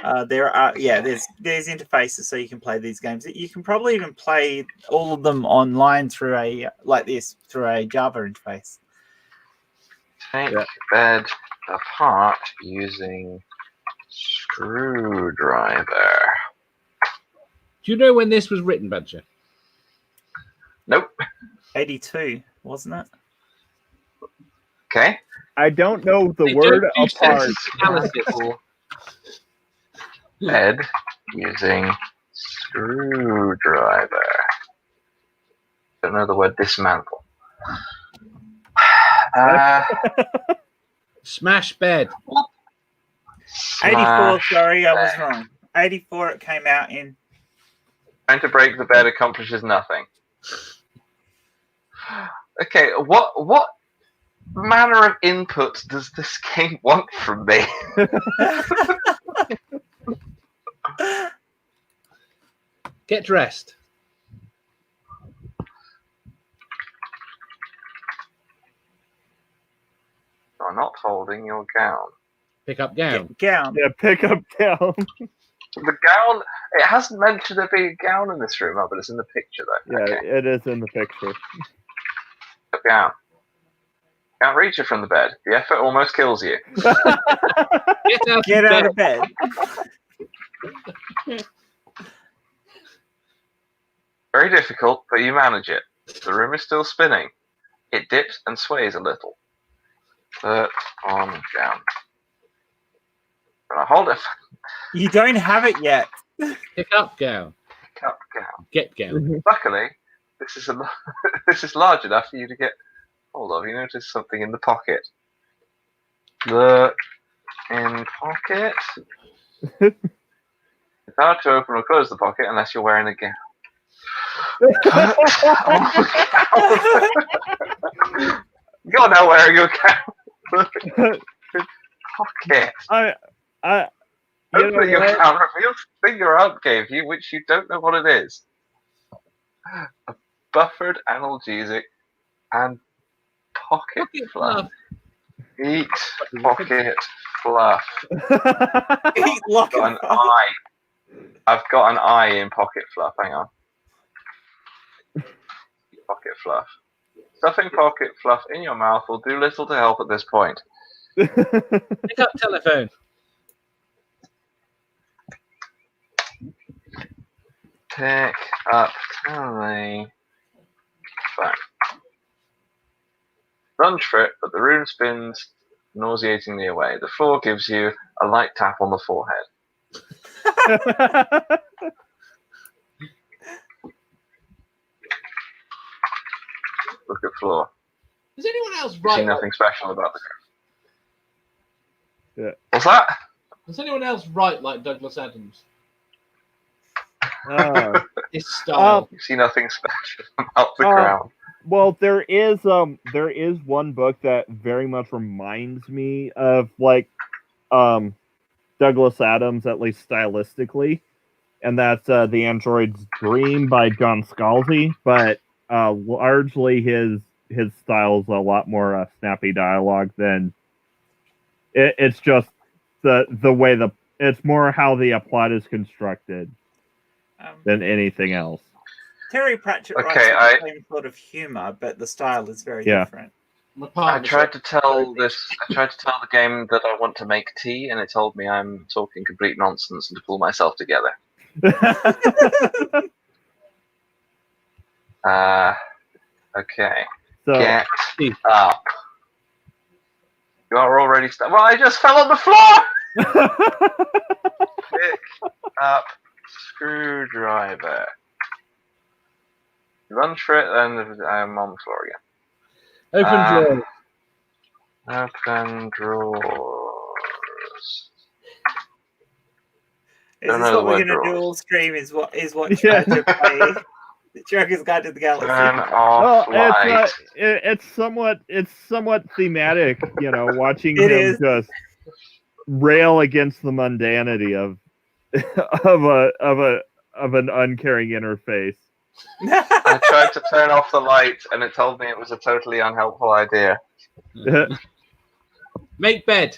There's interfaces so you can play these games. You can probably even play all of them online through a Java interface. Take bed apart using screwdriver. Do you know when this was written, Badger? Nope. 82, wasn't it? Okay. I don't know the word apart. Bed using Screwdriver. Don't know the word dismantle. Smash bed. 84, sorry, I was wrong. 84 it came out in. Trying to break the bed accomplishes nothing. Okay, what manner of input does this game want from me? Get dressed. You're not holding your gown. Pick up gown. Gown. Yeah, pick up gown. The gown, it hasn't mentioned there being a gown in this room, but it's in the picture though. Yeah, Okay. it is in the picture. A gown. Can't reach it from the bed. The effort almost kills you. Get out of bed. Very difficult, but you manage it. The room is still spinning. It dips and sways a little. Put on gown. When I hold it. You don't have it yet. Pick up gown. Pick up gown. Get gown. Luckily, this is this is large enough for you to get hold of. You notice something in the pocket. Look in pocket. It's hard to open or close the pocket unless you're wearing a gown. You're not wearing your gown. Pocket. Opening your gown reveals the thing your aunt gave you, which you don't know what it is. A buffered analgesic and pocket fluff. Eat pocket fluff. Eat lock Got an eye. I've got an eye in pocket fluff. Hang on. Pocket fluff. Stuffing pocket fluff in your mouth will do little to help at this point. Pick up telephone. Pick up telephone. Lunge for it, but the room spins nauseatingly away. The floor gives you a light tap on the forehead. Look at floor. Does anyone else See write? nothing special about the Yeah. What's that? Does anyone else write like Douglas Adams? His style. You see nothing special about the ground. Well, there is one book that very much reminds me of like Douglas Adams, at least stylistically, and that's The Android's Dream by John Scalzi, but largely his style is a lot more snappy dialogue than it's just the way it's more how the plot is constructed than anything else. Terry Pratchett writes the same sort of humor, but the style is very different. I tried to tell the game that I want to make tea, and it told me I'm talking complete nonsense and to pull myself together. Okay. So, get up. You are already well, I just fell on the floor! Pick up screwdriver. Run for it, and I'm on the floor again. Open drawers. Is this what we're going to do all stream? Is watch Badger play Joker's Guide to the Galaxy? Turn off light. It's somewhat thematic, you know, watching him just rail against the mundanity of an uncaring interface. I tried to turn off the light, and it told me it was a totally unhelpful idea. Make bed.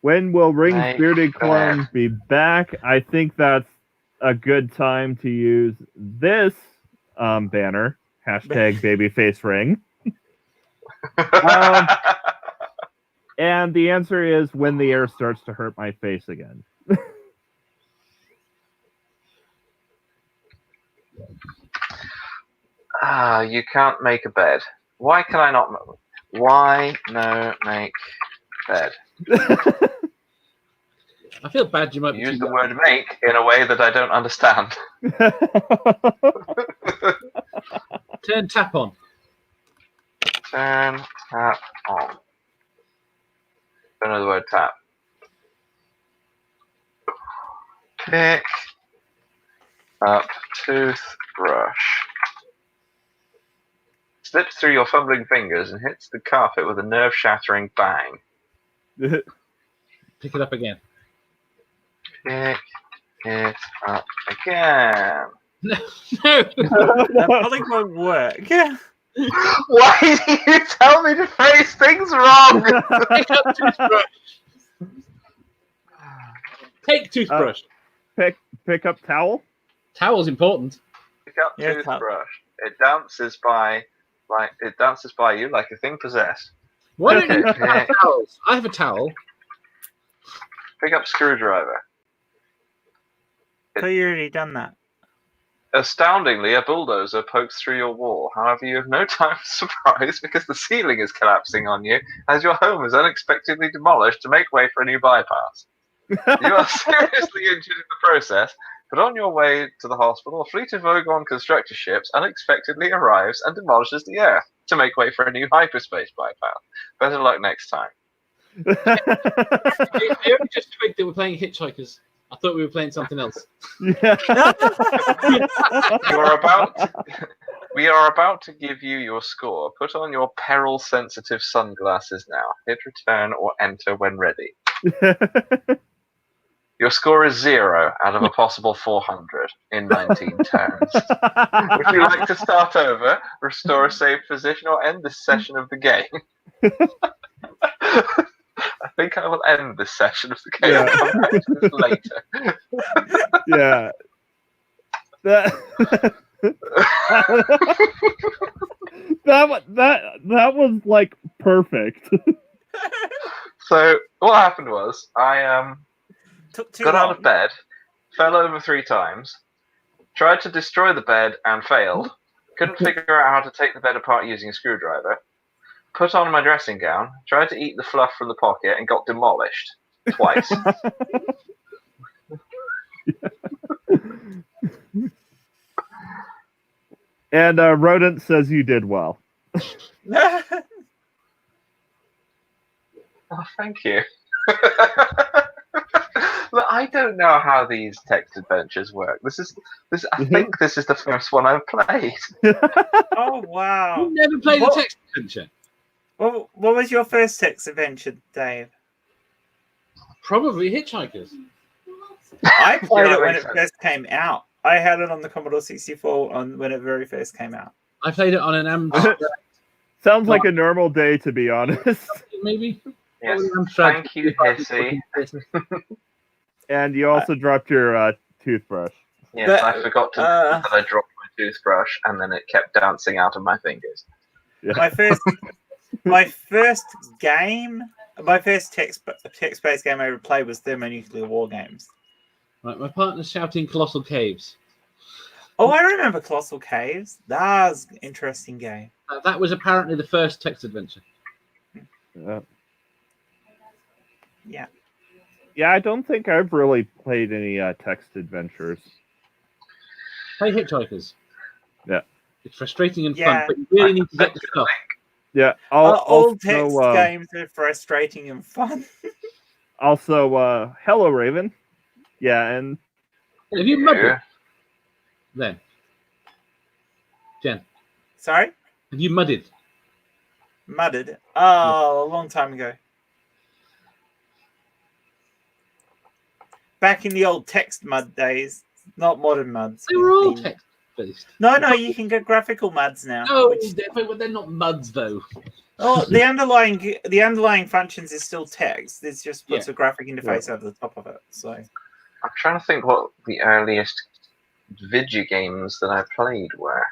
When will Ring's bearded clone be back? I think that's a good time to use this banner. #babyfacering. And the answer is when the air starts to hurt my face again. You can't make a bed. Why can I not? Why no make bed? I feel bad. You might use the word make in a way that I don't understand. Turn tap on. Turn tap on. Don't know the word tap. Pick up toothbrush. Slips through your fumbling fingers and hits the carpet with a nerve-shattering bang. Pick it up again. Pick it up again. No. That probably won't work. Why do you tell me to phrase things wrong? Pick up toothbrush. Take toothbrush. Pick up towel. Towel's important. Pick up toothbrush. It dances by you like a thing possessed. Why don't you have towels? I have a towel. Pick up screwdriver. So you already done that. Astoundingly, a bulldozer pokes through your wall. However, you have no time for surprise because the ceiling is collapsing on you as your home is unexpectedly demolished to make way for a new bypass. You are seriously injured in the process, but on your way to the hospital, a fleet of Vogon constructor ships unexpectedly arrives and demolishes the Earth to make way for a new hyperspace bypass. Better luck next time. I only just twigged that we're playing Hitchhikers. I thought we were playing something else. Yeah. We are about to give you your score. Put on your peril-sensitive sunglasses now. Hit return or enter when ready. Your score is 0 out of a possible 400 in 19 turns. Would you like to start over, restore a saved position, or end this session of the game? I think I will end this session of the game. Yeah. I'll come back to this later. Yeah. That was like perfect. So what happened was I got out of bed, fell over 3 times, tried to destroy the bed and failed. Couldn't figure out how to take the bed apart using a screwdriver. Put on my dressing gown, tried to eat the fluff from the pocket, and got demolished twice. And Rodent says you did well. Oh, thank you. Look, I don't know how these text adventures work. I think this is the first one I've played. Oh wow! You never played a text adventure. What was your first text adventure, Dave? Probably Hitchhikers. I played it when it first came out. I had it on the Commodore 64 when it very first came out. I played it on an Amstrad. Sounds like a normal day, to be honest. Maybe. Yes. Thank you, Hissy. And you also dropped your toothbrush. Yes, I forgot to that I dropped my toothbrush, and then it kept dancing out of my fingers. Yeah. My first text-based game I ever played was Thermonuclear War Games. Right, my partner's shouting Colossal Caves. Oh, I remember Colossal Caves. That was an interesting game. That was apparently the first text adventure. Yeah. Yeah, I don't think I've really played any text adventures. Play Hitchhikers. Yeah. It's frustrating and fun, but you really need to get the stuff. Yeah. All text games are frustrating and fun. Also, hello, Raven. Yeah, and... Have you mudded? Then. Jen. Sorry? Have you mudded? Mudded? Oh, a long time ago. Back in the old text mud days, not modern muds. They were all text based. No, you can get graphical muds now. No, they're not muds though. Oh, the underlying functions is still text. It just puts a graphic interface over the top of it. So I'm trying to think what the earliest video games that I played were.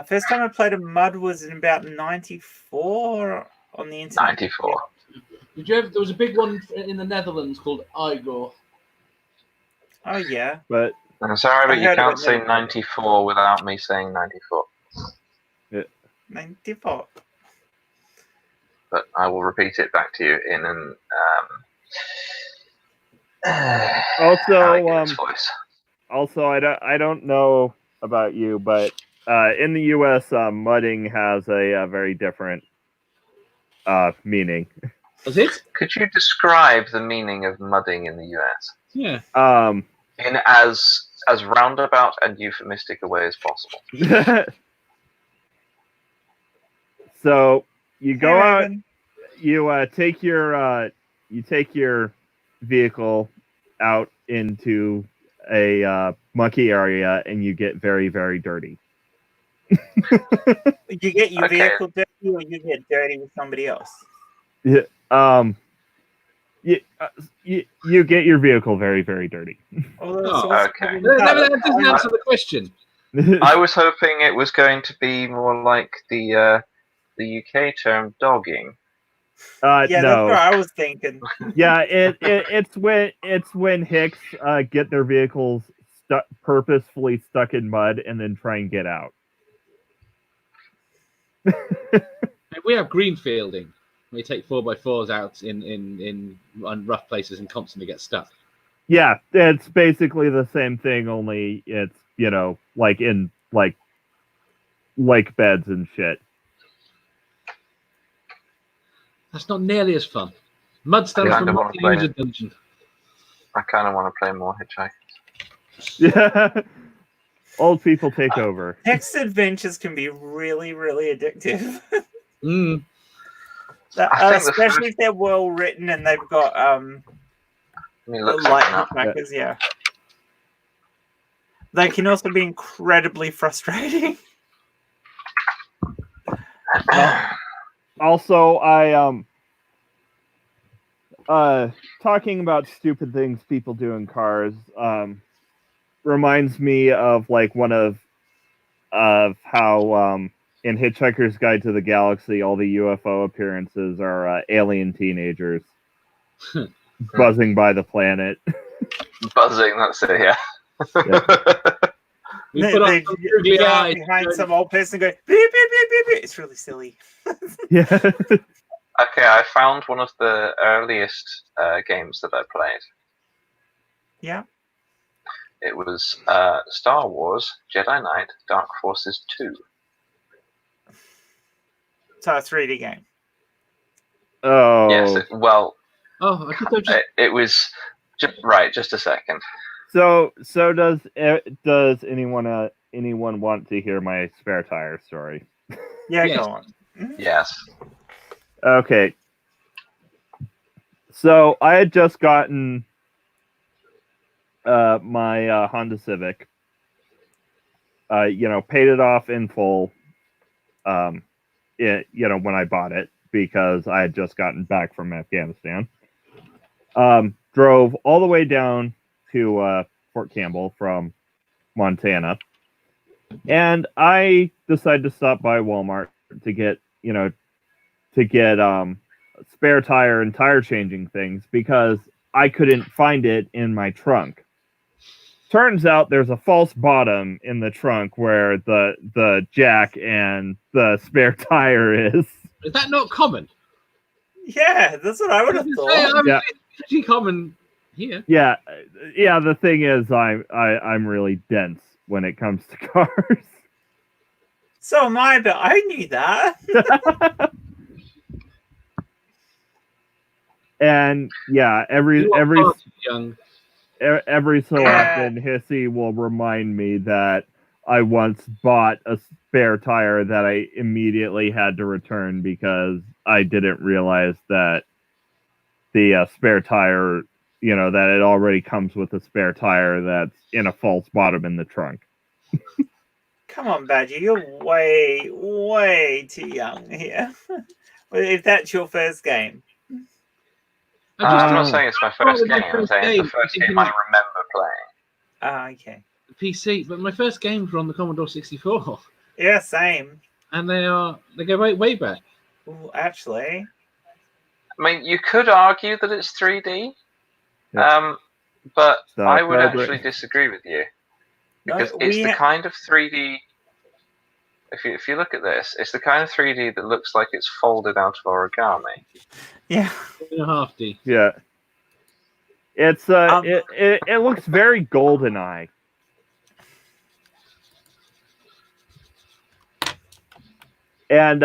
First time I played a mud was in about 94 on the internet. 94. Did you ever? There was a big one in the Netherlands called Igor. Oh yeah, but I'm sorry, but you can't say 94 without me saying 94. Yeah. 94. But I will repeat it back to you in an Also, I don't know about you, but in the U.S., mudding has a very different meaning. Was it? Could you describe the meaning of mudding in the US? Yeah. In as roundabout and euphemistic a way as possible. So you go out, you take your vehicle out into a mucky area, and you get very, very dirty. You get your vehicle dirty, or you get dirty with somebody else. Yeah, you get your vehicle very, very dirty. Okay. That doesn't answer the question. I was hoping it was going to be more like the UK term dogging. Yeah, no. that's what I was thinking. Yeah, it's when Hicks get their vehicles purposefully stuck in mud and then try and get out. We have greenfielding. We take 4x4s out in rough places and constantly get stuck. Yeah, it's basically the same thing, only it's, like in like lake beds and shit. That's not nearly as fun. Mud stands for multi-user dungeon. I kind of want to play more Hitchhiker. Yeah. Old people take over. Text adventures can be really, really addictive. Especially if they're well written and they've got light Hitchhikers, yeah. They can also be incredibly frustrating. Also, I talking about stupid things people do in cars reminds me of like one of how in Hitchhiker's Guide to the Galaxy, all the UFO appearances are alien teenagers buzzing by the planet. Buzzing, that's it, yeah. They behind some old person going beep, beep, beep, beep, beep. It's really silly. Yeah. Okay, I found one of the earliest games that I played. Yeah. It was Star Wars Jedi Knight Dark Forces 2. So a 3D game. Oh. Yes, it was just a second. So does anyone want to hear my spare tire story? Yeah, yes. Go on. Yes. Okay. So I had just gotten my Honda Civic. Paid it off in full. When I bought it, because I had just gotten back from Afghanistan. Drove all the way down to Fort Campbell from Montana, and I decided to stop by Walmart to get spare tire and tire changing things, because I couldn't find it in my trunk. Turns out there's a false bottom in the trunk where the jack and the spare tire is. Is that not common? Yeah, that's what I would have thought. Yeah, pretty common here. Yeah. The thing is, I'm really dense when it comes to cars. So am I, but I knew that. And yeah, every so often, Hissy will remind me that I once bought a spare tire that I immediately had to return because I didn't realize that the spare tire, that it already comes with a spare tire that's in a false bottom in the trunk. Come on, Badger, you're way, way too young here. If that's your first game. I'm not saying it's my first game. I'm saying it's the first game I remember playing. Okay. The PC, but my first games were on the Commodore 64. Yeah, same. And they go way back. Ooh, actually, I mean, you could argue that it's 3D, but I would actually disagree with you, because it's the kind of 3D. If you look at this, it's the kind of 3D that looks like it's folded out of origami. Yeah. 2.5D. Yeah. It's it looks very GoldenEye. And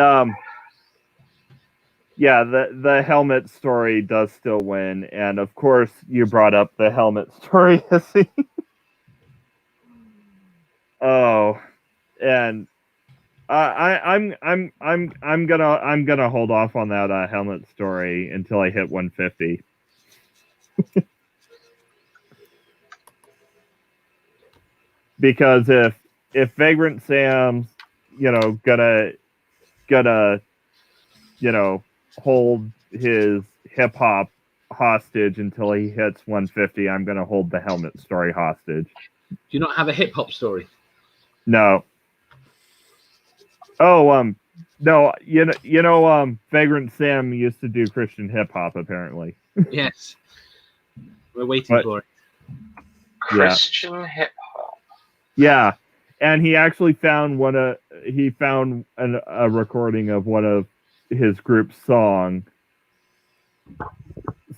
yeah, the helmet story does still win, and of course you brought up the helmet story. Oh, and I'm gonna hold off on that helmet story until I hit 150. Because if Vagrant Sam's gonna hold his hip hop hostage until he hits 150, I'm gonna hold the helmet story hostage. Do you not have a hip hop story? No. Oh, no, Vagrant Sam used to do Christian hip hop, apparently. Yes. We're waiting for it. Christian hip hop. Yeah. And he actually found a recording of one of his group's songs,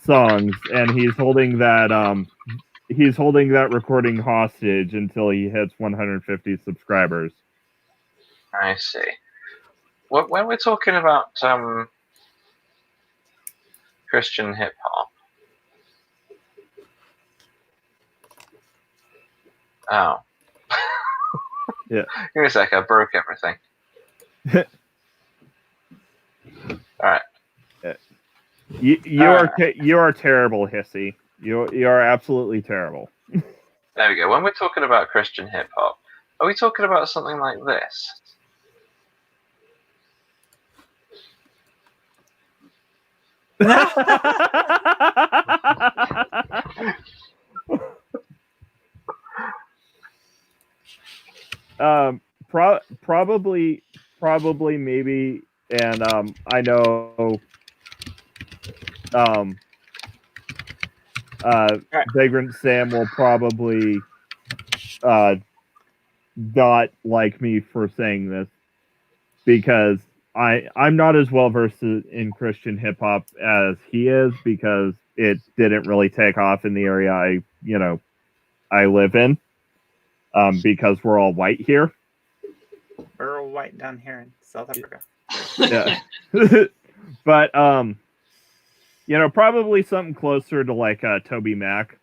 and he's holding that recording hostage until he hits 150 subscribers. I see. When we're talking about Christian hip hop, oh, yeah. Give me a sec. I broke everything. All right. You are terrible, Hissy. You are absolutely terrible. There we go. When we're talking about Christian hip hop, are we talking about something like this? Probably, maybe, and I know, Vagrant Sam will probably not like me for saying this, because I'm not as well versed in Christian hip hop as he is, because it didn't really take off in the area I live in, because we're all white here. We're all white down here in South Africa. Yeah. But probably something closer to like Toby Mac,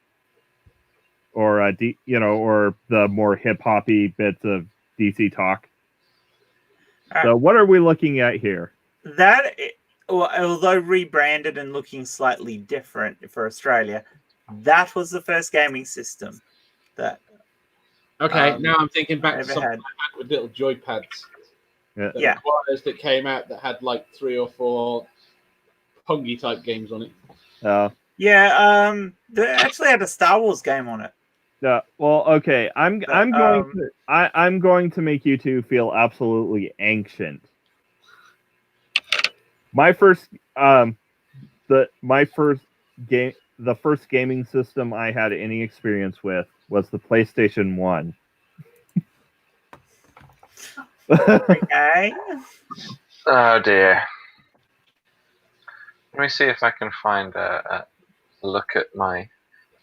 or or the more hip hoppy bits of DC Talk. So what are we looking at here? That, although rebranded and looking slightly different for Australia, that was the first gaming system that. Okay, now I'm thinking back to something had. I had with little joypads. Yeah. That came out that had like 3 or 4 Pungy type games on it. Yeah, they actually had a Star Wars game on it. Yeah. Well, okay. I'm going to make you two feel absolutely ancient. The first gaming system I had any experience with was the PlayStation 1. Okay. Oh dear. Let me see if I can find a look at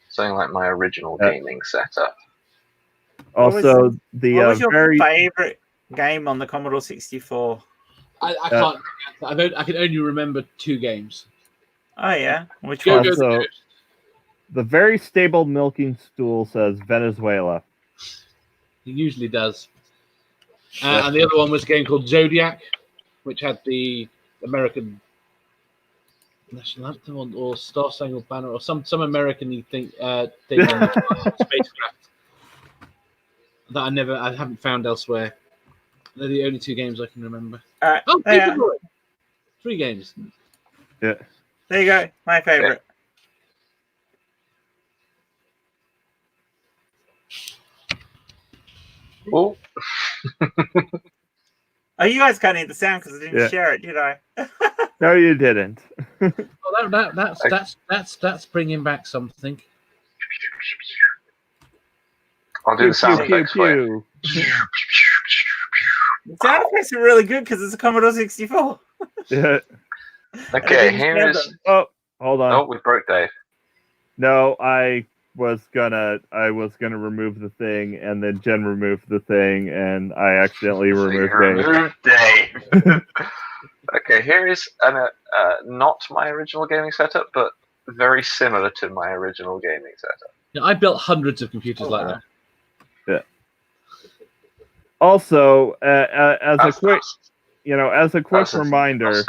something like my original gaming setup. Also, what was your favorite game on the Commodore 64? I can't. I can only remember 2 games. Oh yeah, which one? Also, the very stable milking stool says Venezuela. He usually does. And the other one was a game called Zodiac, which had the American national anthem or Star Spangled Banner or some American thing on the spacecraft that I haven't found elsewhere. They're the only 2 games I can remember. Oh, Paperboy! 3 games. Yeah. There you go. My favorite. Oh. Oh, you guys can't hear the sound because I didn't share it, did I? No, you didn't. Well, that's bringing back something. I'll do the sound effects for you. The sound effects are really good because it's a Commodore 64. Yeah. Okay, here's. Oh, hold on. Oh, we broke Dave. No, I was gonna remove the thing, and then Jen removed the thing, and I accidentally removed Dave. Okay, here is not my original gaming setup, but very similar to my original gaming setup. Yeah, I built hundreds of computers like that. Yeah. Also, as a quick reminder,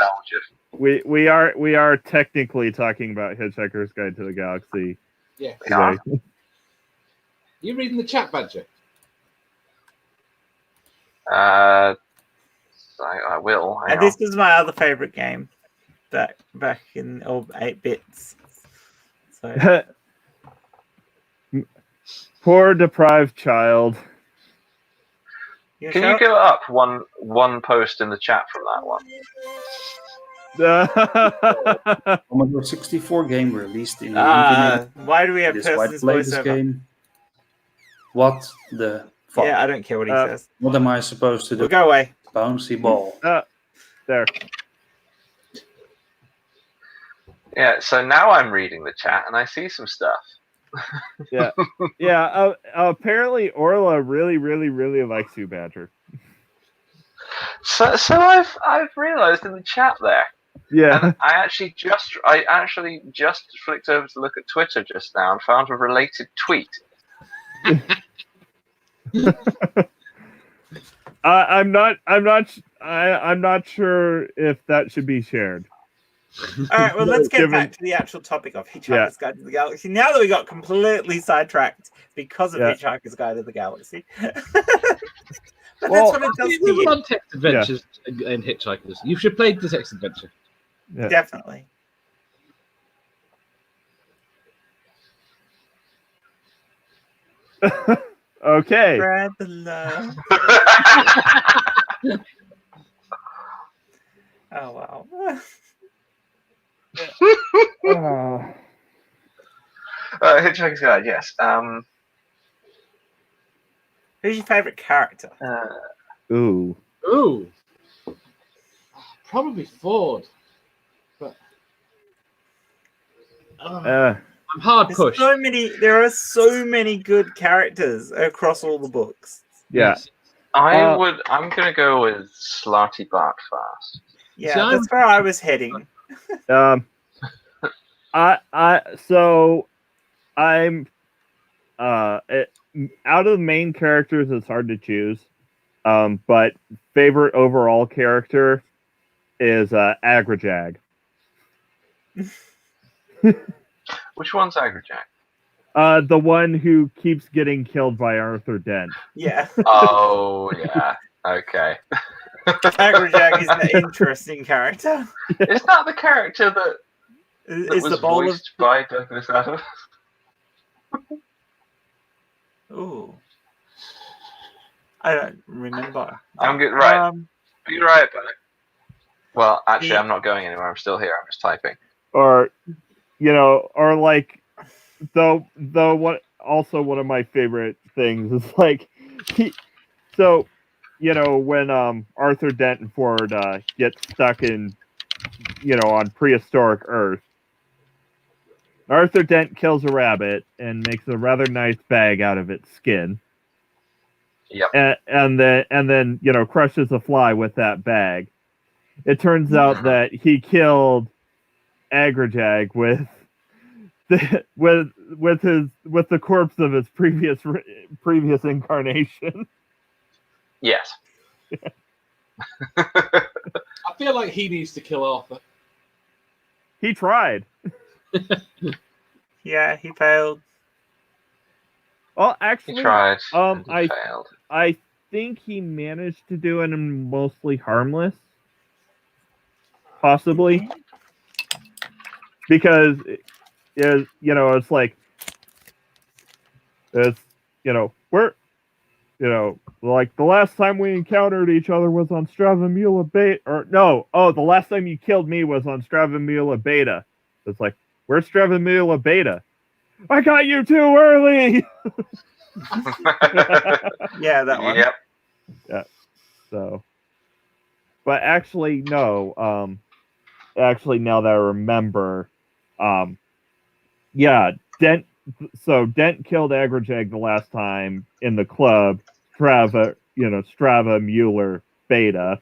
we are technically talking about Hitchhiker's Guide to the Galaxy. Yeah. Yeah. You reading the chat, Badger? I will. And this was my other favorite game back in 8 bits. So poor deprived child. Can you go up one post in the chat from that one? Commodore 64 game released in why do we have person's voiceover? Game. What the fuck? Yeah, I don't care what he says. What am I supposed to do? Go away. Bouncy ball. There. Yeah, so now I'm reading the chat and I see some stuff. Yeah. Apparently, Orla really, really, really likes you, Badger. So I've realised in the chat there. Yeah. And I actually just flicked over to look at Twitter just now and found a related tweet. I'm not sure if that should be shared. All right, well, let's get back to the actual topic of Hitchhiker's Guide to the Galaxy. Now that we got completely sidetracked because of Hitchhiker's Guide to the Galaxy. But that's what it does to you. Fun text adventures in Hitchhikers. You should play the text adventure. Yeah. Definitely. Okay. Spread the love. Oh, wow. Hitchhiker's Guide, yes. Who's your favorite character? Ooh. Probably Ford. But I'm hard pushed. There are so many good characters across all the books. Yeah. I'm gonna go with Slarty Bartfast. Yeah, that's where I was heading. I'm out of the main characters, it's hard to choose. But favorite overall character is Agrajag. Which one's Agrajag? The one who keeps getting killed by Arthur Dent. Yeah. Oh yeah. Okay. Agrajag is an interesting character. Is that the character that is was the bowl voiced by Douglas Adams? Ooh. I don't remember. I'm good. Right. Be right back. Well, actually, I'm not going anywhere. I'm still here. I'm just typing. Or, or like, though what also one of my favorite things is like, when Arthur Dent and Ford get stuck in, on prehistoric Earth, Arthur Dent kills a rabbit and makes a rather nice bag out of its skin. Yep. And then crushes a fly with that bag. It turns out that he killed Agrajag with the corpse of his previous incarnation. Yes. I feel like he needs to kill Arthur. He tried. Yeah, he failed. Well, actually, he tried. And he failed. I think he managed to do it in mostly harmless, possibly, because it's like we're like the last time we encountered each other was on Stravamula Beta, the last time you killed me was on Stravamula Beta. It's like, where's Stravamula Beta? I got you too early. Yeah, that one. Yep. Yeah. So, but actually, no. Actually, now that I remember, Dent killed Agrajag the last time in the club. Strava, Mueller, Beta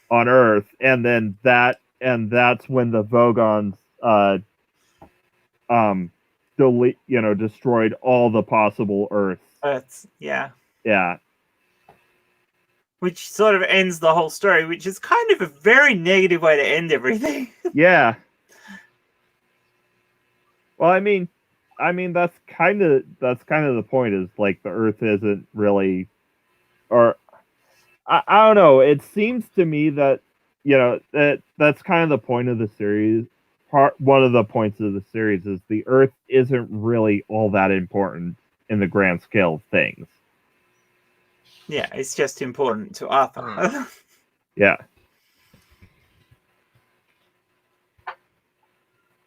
on Earth, and that's when the Vogons destroyed all the possible Earths. Yeah. Yeah. Which sort of ends the whole story, which is kind of a very negative way to end everything. Yeah. Well, I mean that's kind of the point, is like the Earth isn't really, or I don't know. It seems to me that that's kind of the point of the series. One of the points of the series is the Earth isn't really all that important in the grand scale of things. Yeah, it's just important to Arthur. Yeah.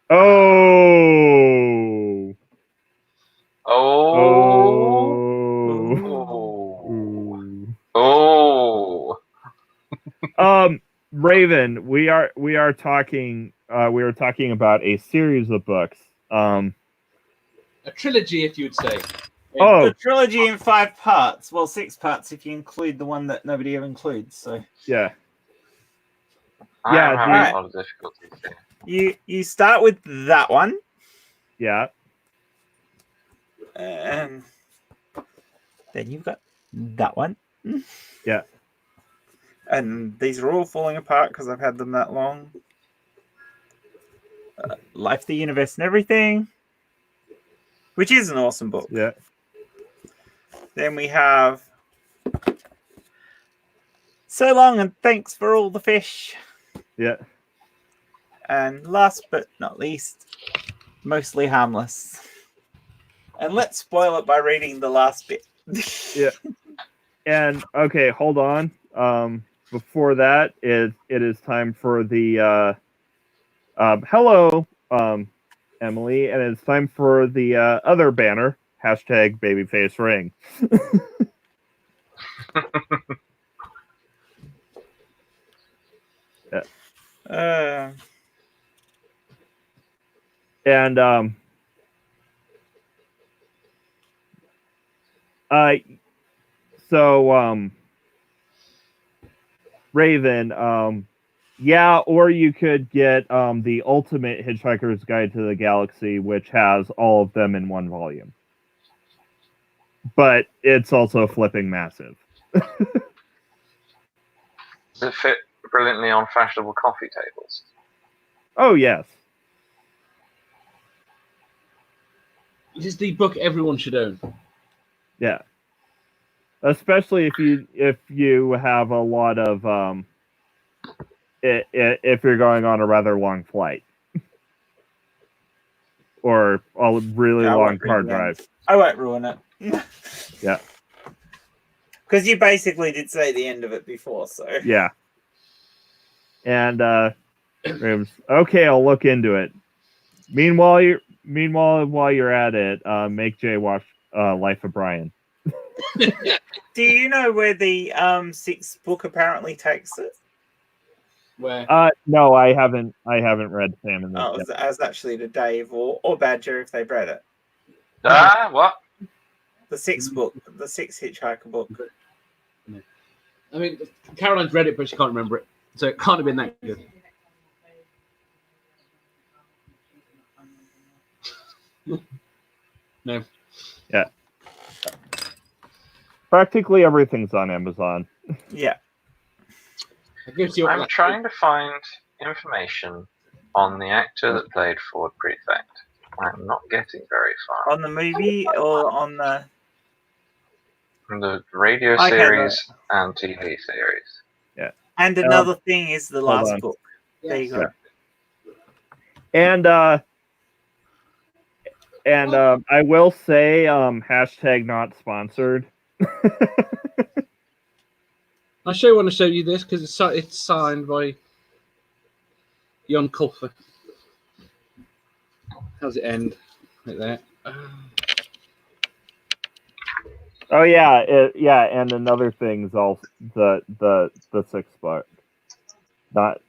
Oh. Raven, we are talking about a series of books. A trilogy, if you'd say. A trilogy in 5 parts. Well, 6 parts if you include the one that nobody ever includes. So yeah. I'm having a lot of difficulty here. You start with that one. Yeah. And then you've got that one. Yeah. And these are all falling apart because I've had them that long. Life, the Universe, and Everything, which is an awesome book. Yeah. Then we have So Long and Thanks for All the Fish. Yeah. And last but not least, Mostly Harmless. And let's spoil it by reading the last bit. Yeah. And okay, hold on. Before that, it is time for the hello, Emily, and it's time for the other banner, #babyface_ring. Yeah. And Raven, yeah, or you could get the Ultimate Hitchhiker's Guide to the Galaxy, which has all of them in one volume. But it's also flipping massive. Does it fit brilliantly on fashionable coffee tables? Oh, yes. It is the book everyone should own. Yeah. Especially if you have a lot of if you're going on a rather long flight or a really long car drive. I won't ruin it. Yeah. Because you basically did say the end of it before, so yeah. And okay, I'll look into it. Meanwhile, while you're at it, make Jay watch Life of Brian. Do you know where the 6th book apparently takes it? Where? No, I haven't read Sam and Oh, as actually to Dave or Badger if they've read it. What? The 6th book, the 6th Hitchhiker book. I mean, Caroline's read it, but she can't remember it, so it can't have been that good. No. Yeah. Practically everything's on Amazon. Yeah. I'm trying to find information on the actor that played Ford Prefect. I'm not getting very far. On the movie or on the... From the radio series and TV series. Yeah. And another thing is the last book. There you go. Yeah. And I will say, # not sponsored. I want to show you this because it's signed by Jon Kulfer. How's it end? Like that. Oh yeah, and another thing's also the 6th book, not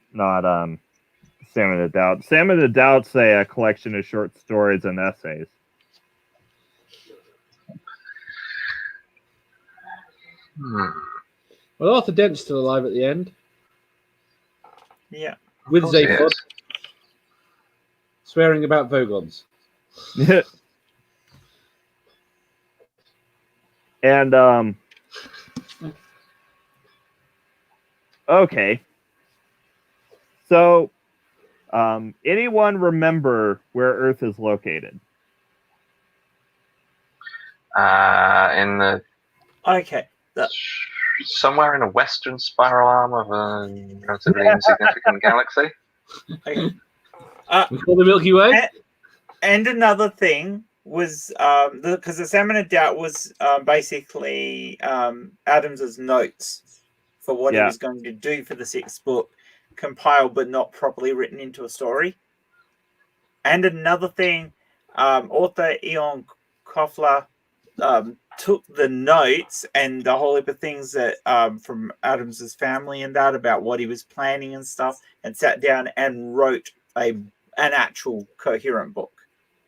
Sam and the Doubt. Sam and the Doubt's a collection of short stories and essays. Well, Arthur Dent's still alive at the end. Yeah. With Zaphod. Swearing about Vogons. And, okay. So, anyone remember where Earth is located? In the Okay. Somewhere in a western spiral arm of a relatively insignificant galaxy. Okay. We call the Milky Way. And another thing was because the Salmon of Doubt was basically Adams's notes for what he was going to do for the sixth book, compiled but not properly written into a story. And another thing, author Ion Koffler took the notes and a whole heap of things that from Adams's family and that about what he was planning and stuff, and sat down and wrote an actual coherent book.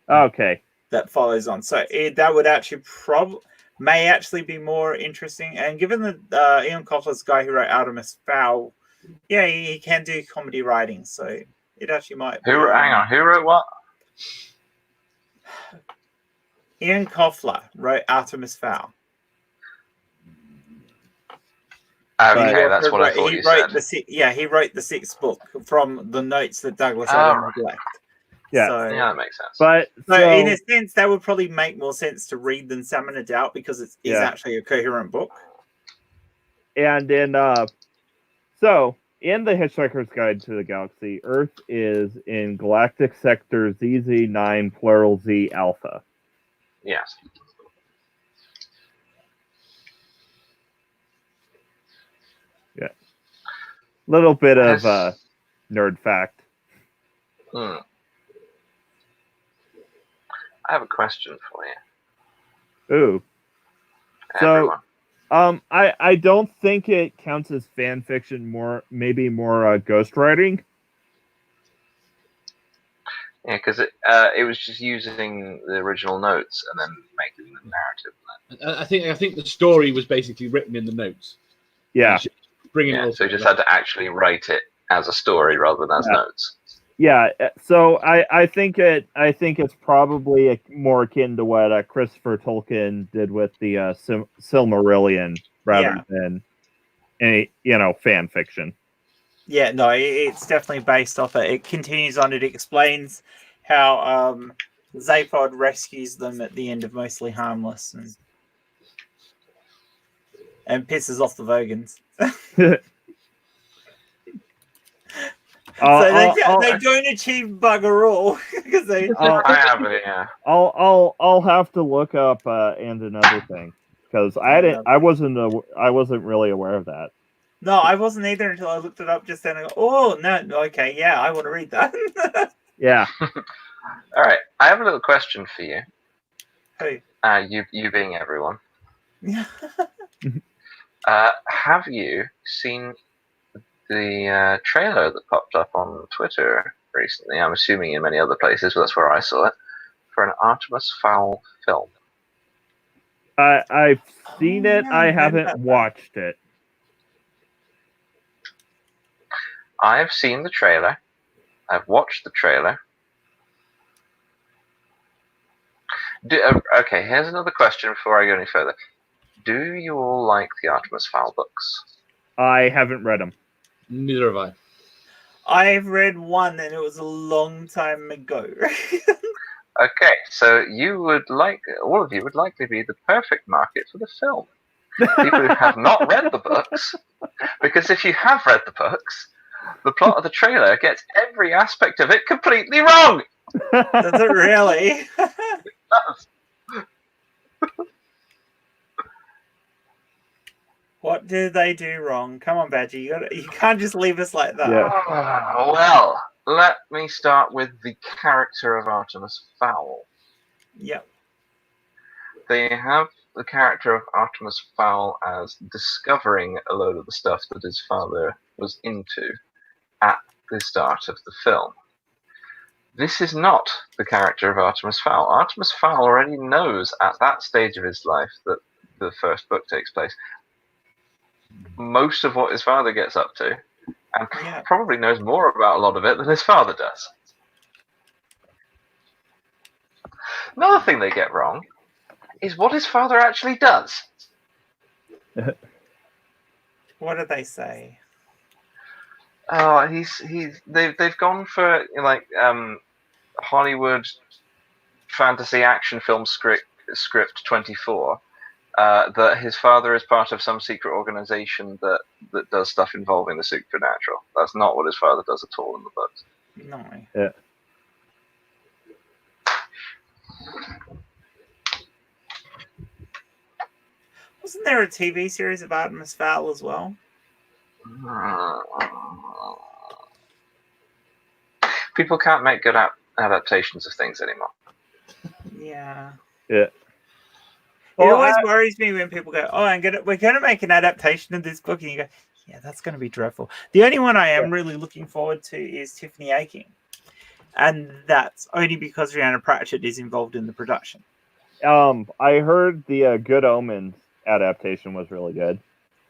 Okay. That follows on. So that would actually may actually be more interesting. And given that Ian Koffler's guy who wrote Artemis Fowl, yeah, he can do comedy writing. So it actually might. Hang on. Who wrote what? Ian Koffler wrote Artemis Fowl. Okay, that's what I thought you said. He wrote the sixth book from the notes that Douglas Adams left. Yeah, so, yeah, that makes sense. But so in a sense, that would probably make more sense to read than Salmon of Doubt because it is actually a coherent book. And in so in the Hitchhiker's Guide to the Galaxy, Earth is in Galactic Sector ZZ9 plural Z Alpha. Yes. Yeah. Little bit of nerd fact. I have a question for you. Ooh. Everyone. So, I don't think it counts as fan fiction. Maybe more ghostwriting. Yeah, because it was just using the original notes and then making the narrative. I think the story was basically written in the notes. Yeah. So you just had to actually write it as a story rather than as notes. Yeah, so I think it's probably more akin to what Christopher Tolkien did with the Silmarillion rather than any fan fiction. Yeah, no, it's definitely based off it. It continues on. It explains how Zaphod rescues them at the end of Mostly Harmless and pisses off the Vogons. So they don't achieve bugger all because they. I have it. Yeah. I'll have to look up and another thing because I wasn't really aware of that. No, I wasn't either until I looked it up just then. I go, oh no, okay, yeah, I want to read that. Yeah. All right, I have a little question for you. Who? You being everyone. Yeah. Have you seen the trailer that popped up on Twitter recently? I'm assuming in many other places, but that's where I saw it, for an Artemis Fowl film. I've seen it. I haven't watched it. I've seen the trailer. I've watched the trailer. Okay, here's another question before I go any further. Do you all like the Artemis Fowl books? I haven't read them. Neither have I. I've read one, and it was a long time ago. Okay, so all of you would likely be the perfect market for the film. People who have not read the books, because if you have read the books, the plot of the trailer gets every aspect of it completely wrong. Does it really? It does. What did they do wrong? Come on, Badger. You can't just leave us like that. Yeah. Well, let me start with the character of Artemis Fowl. Yep. They have the character of Artemis Fowl as discovering a load of the stuff that his father was into at the start of the film. This is not the character of Artemis Fowl. Artemis Fowl already knows at that stage of his life that the first book takes place most of what his father gets up to, and probably knows more about a lot of it than his father does. Another thing they get wrong is what his father actually does. What do they say? Oh, they've gone for Hollywood fantasy action film script 24. That his father is part of some secret organization that does stuff involving the supernatural. That's not what his father does at all in the books. No. Yeah. Wasn't there a TV series of Artemis Fowl as well? People can't make good adaptations of things anymore. Yeah. Yeah. It always worries me when people go, "Oh, we're gonna make an adaptation of this book," and you go, "Yeah, that's gonna be dreadful." The only one I am really looking forward to is Tiffany Aching, and that's only because Rhianna Pratchett is involved in the production. I heard the Good Omens adaptation was really good.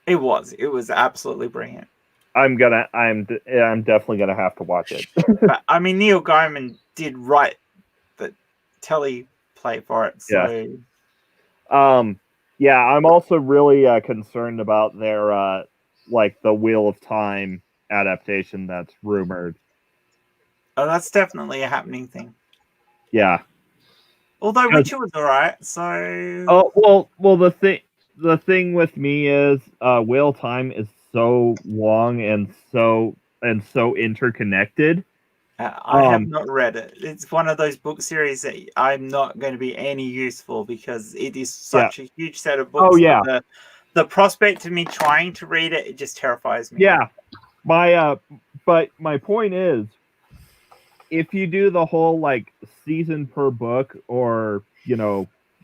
It was absolutely brilliant. I'm definitely gonna have to watch it. But I mean, Neil Gaiman did write the teleplay for it, so. Yeah, I'm also really concerned about their the Wheel of Time adaptation that's rumored. Oh, that's definitely a happening thing. Yeah. Although Witcher was alright, so. Oh well, the thing with me is Wheel of Time is so long and so interconnected. I have not read it. It's one of those book series that I'm not going to be any useful because it is such a huge set of books. Oh yeah. The prospect of me trying to read it, it just terrifies me. Yeah. But my point is, if you do the whole season per book or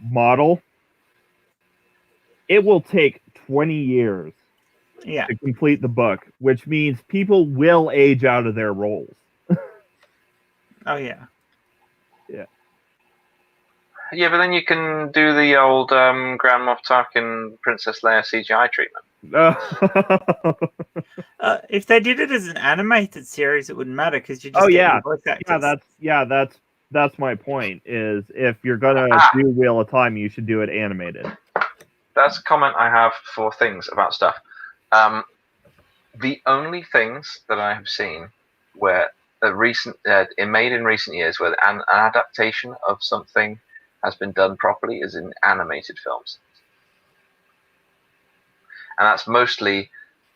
model, it will take 20 years to complete the book, which means people will age out of their roles. Oh yeah. Yeah. Yeah, but then you can do the old Grand Moff Tarkin Princess Leia CGI treatment. If they did it as an animated series, it wouldn't matter because you just get voice actors. That's my point. Is if you're gonna do Wheel of Time, you should do it animated. That's a comment I have for things about stuff. The only things that I have seen where made in recent years where an adaptation of something has been done properly is in animated films, and that's mostly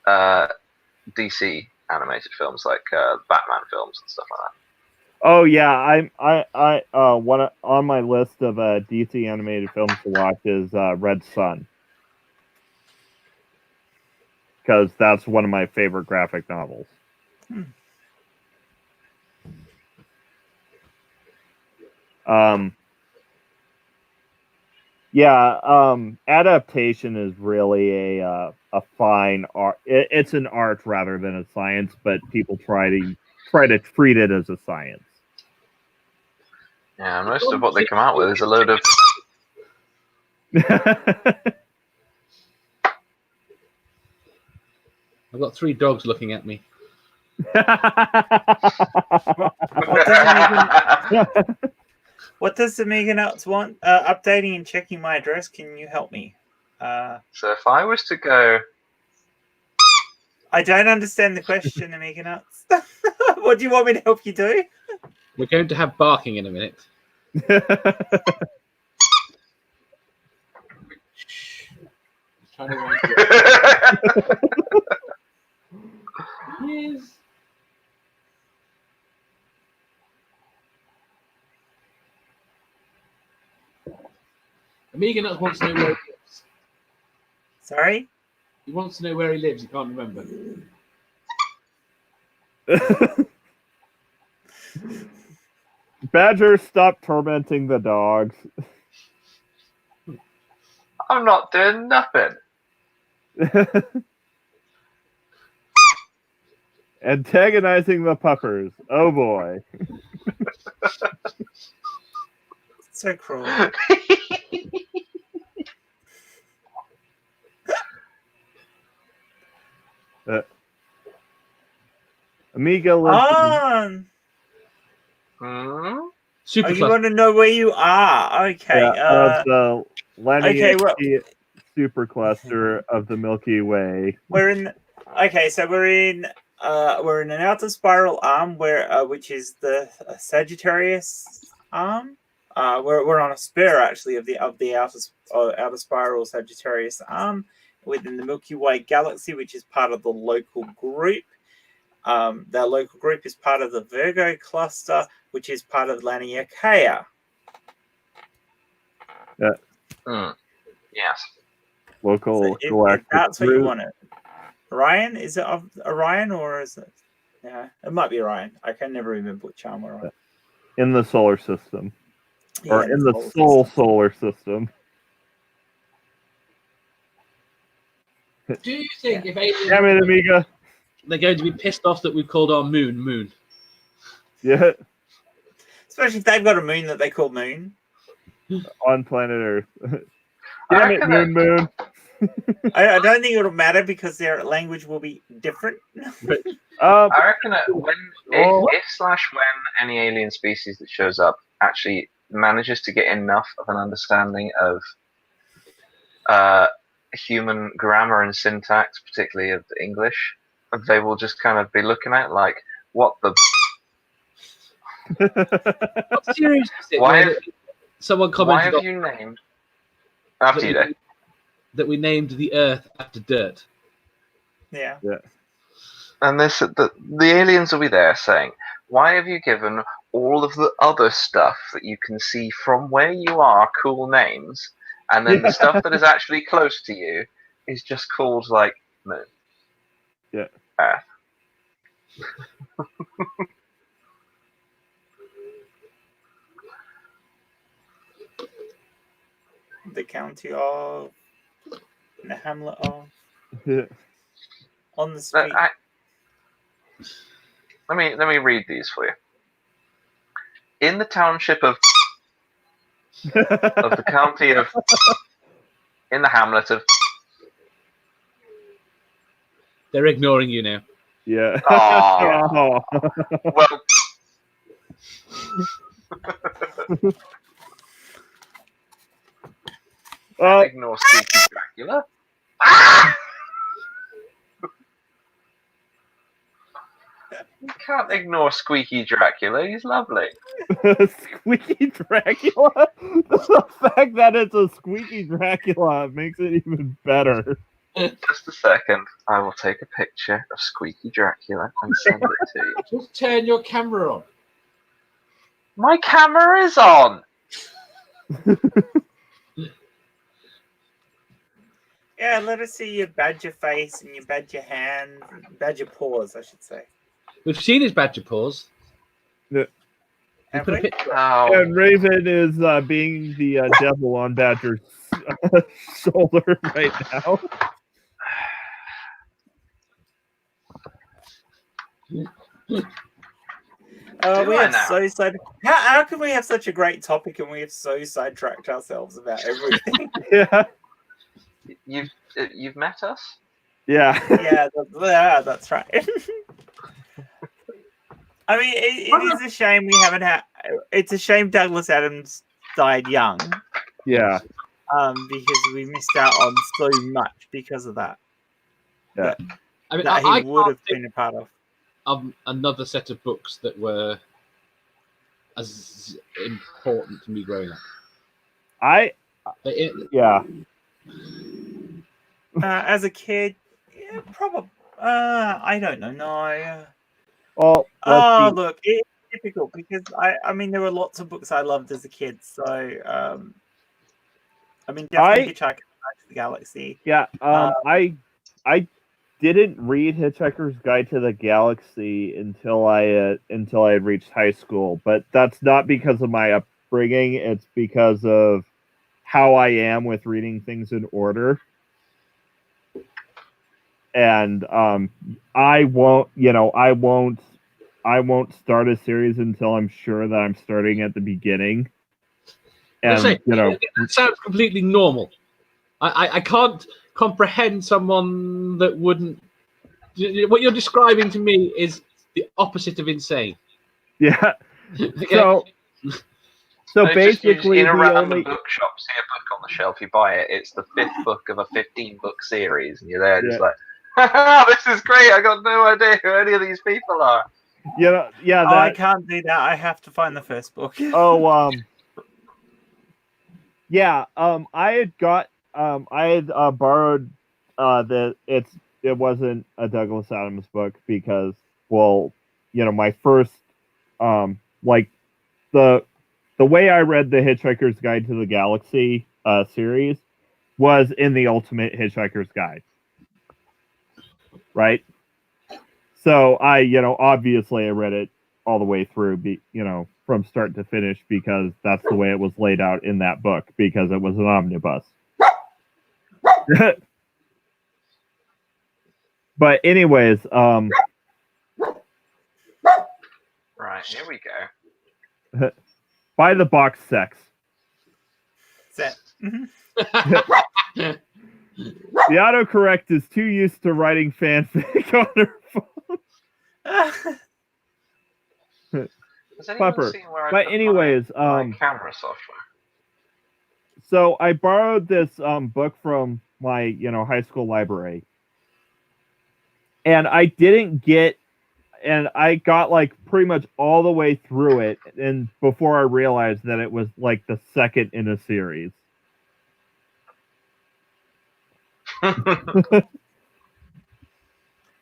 DC animated films like Batman films and stuff like that. Oh yeah, I one on my list of DC animated films to watch is Red Sun, because that's one of my favorite graphic novels. Adaptation is really a fine art. It's an art rather than a science, but people try to treat it as a science. Yeah, most of what they come out with is a load of. I've got 3 dogs looking at me. What does the Meganauts want? Updating and checking my address. Can you help me? So if I was to go... I don't understand the question, the Meganauts. What do you want me to help you do? We're going to have barking in a minute. Yes. Meganauts wants to know where he lives. Sorry? He wants to know where he lives. He can't remember. Badger, stop tormenting the dogs. I'm not doing nothing. Antagonizing the puppers. Oh boy. So cruel. Amiga lives Super you want to know where you are? Okay. of the Okay, well, supercluster of the Milky Way. we're in. Okay, so we're in an outer spiral arm which is the Sagittarius arm. We're on a spur actually of the outer spiral Sagittarius arm within the Milky Way galaxy, which is part of the local group. That local group is part of the Virgo cluster, which is part of Laniakea. Yeah. Yes. Local So galactic that's what group. you want it. Orion? Is it of Orion or is it? Yeah, it might be Orion. I can never remember which arm we're on. In the solar system. Yeah, Or in the solar system. Do you think if aliens... Damn it, Amiga. They're going to be pissed off that we've called our moon Moon? Yeah. Especially if they've got a moon that they call Moon. On planet Earth. Damn it, Moon. I don't think it'll matter because their language will be different. I reckon that if/when any alien species that shows up actually manages to get enough of an understanding of human grammar and syntax, particularly of the English, they will just kind of be looking at like, what the... What series is it? Why Someone commented have you named... After you do. That we named the Earth after dirt. Yeah. And the aliens will be there saying, why have you given all of the other stuff that you can see from where you are cool names, and then the stuff that is actually close to you is just called, like, Moon? Yeah. Earth. The county of... the hamlet of... Yeah. On the street. Let me read these for you. In the township of the county of... in the hamlet of... They're ignoring you now. Yeah. Oh. Well... Ignore Squeaky Dracula. You can't ignore Squeaky Dracula. He's lovely. Squeaky Dracula? The fact that it's a Squeaky Dracula makes it even better. Just a second. I will take a picture of Squeaky Dracula and send it to you. Just turn your camera on. My camera is on! Yeah, let us see your badger face and your badger hand, badger paws, I should say. We've seen his badger paws. Yeah. Have we? And Raven is being the devil on Badger's shoulder right now. We have so side. How can we have such a great topic and we have so sidetracked ourselves about everything? Yeah. You've met us? Yeah. Yeah, that's right. I mean, it is a shame we haven't had. It's a shame Douglas Adams died young. Yeah. Because we missed out on so much because of that. Yeah. I mean, that he would have been a part of. Another set of books that were as important to me growing up. Yeah. As a kid, yeah, probably. I don't know. No. Well, look, it's difficult because I mean, there were lots of books I loved as a kid. So, I mean, definitely Hitchhiker to the Galaxy. Yeah. I didn't read Hitchhiker's Guide to the Galaxy until I had reached high school, but that's not because of my upbringing. It's because of how I am with reading things in order. and I won't start a series until I'm sure that I'm starting at the beginning. And that sounds completely normal. I can't comprehend someone that wouldn't. What you're describing to me is the opposite of insane. Yeah. Okay. So basically, in a random bookshop, see a book on the shelf, you buy it. It's the 5th book of a 15-book series, and you're there just like, this is great. I got no idea who any of these people are. I can't do that. I have to find the first book. I had borrowed it wasn't a Douglas Adams book because, my first the way I read the Hitchhiker's Guide to the Galaxy series was in the Ultimate Hitchhiker's Guide, right? So I obviously I read it all the way through, from start to finish, because that's the way it was laid out in that book, because it was an omnibus. But anyways, right, here we go. Buy the box sex. Set. The autocorrect is too used to writing fanfic on her phone. Pupper. But anyways, my camera software. So I borrowed this book from my high school library, and I didn't get, and I got like pretty much all the way through it, and before I realized that it was like the second in a series.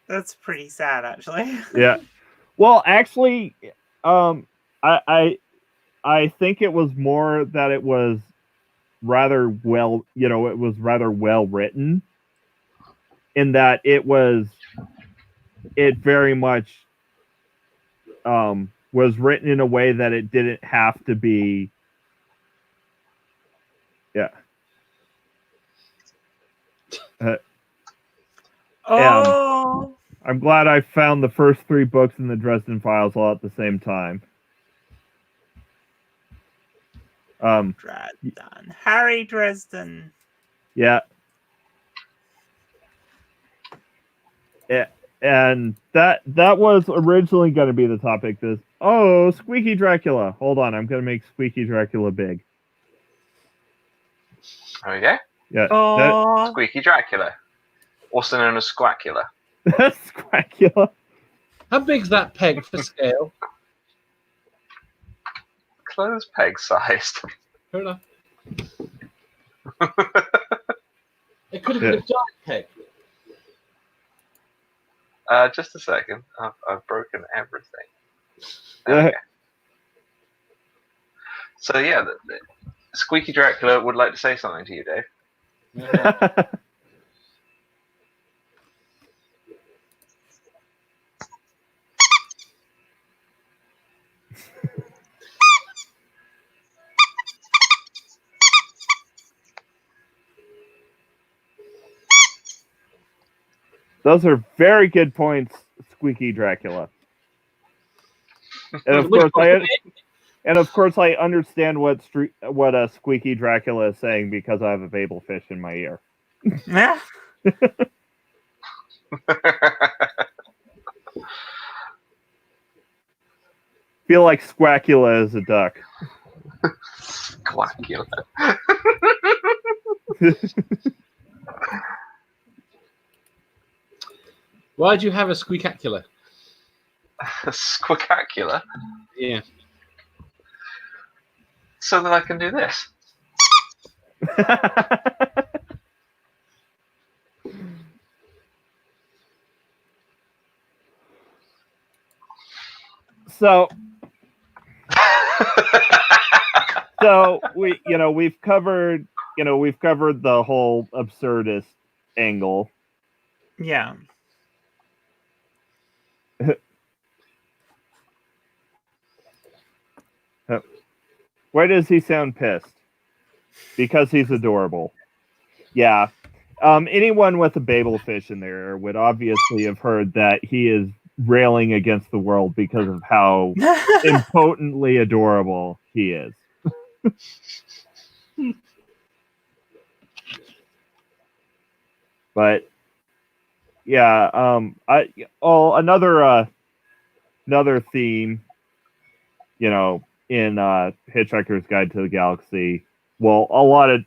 That's pretty sad, actually. Yeah. Well, actually, I think it was more that it was rather well, it was rather well written, in that it very much was written in a way that it didn't have to be. Yeah. I'm glad I found the first 3 books in the Dresden Files all at the same time. Dresden. Harry Dresden. Yeah. And that was originally going to be the topic. Squeaky Dracula. Hold on, I'm going to make Squeaky Dracula big. Okay. Yeah. Squeaky Dracula, also known as Squacula. Squacula. How big's that peg for scale? Clothes peg sized. Fair enough. It could have been a giant peg. Just a second. I've broken everything. Okay. So yeah, the Squeaky Dracula would like to say something to you, Dave. Those are very good points, Squeaky Dracula. And of course, I understand what a Squeaky Dracula is saying, because I have a babel fish in my ear. Yeah. Feel like Squacula is a duck. Squacula. Why do you have a squeakacula? Squeakacula? Yeah. So that I can do this. So we've covered the whole absurdist angle. Yeah. Why does he sound pissed? Because he's adorable. Yeah. Anyone with a babelfish in there would obviously have heard that he is railing against the world because of how impotently adorable he is. But yeah, another theme, you know, in Hitchhiker's Guide to the Galaxy. Well, a lot of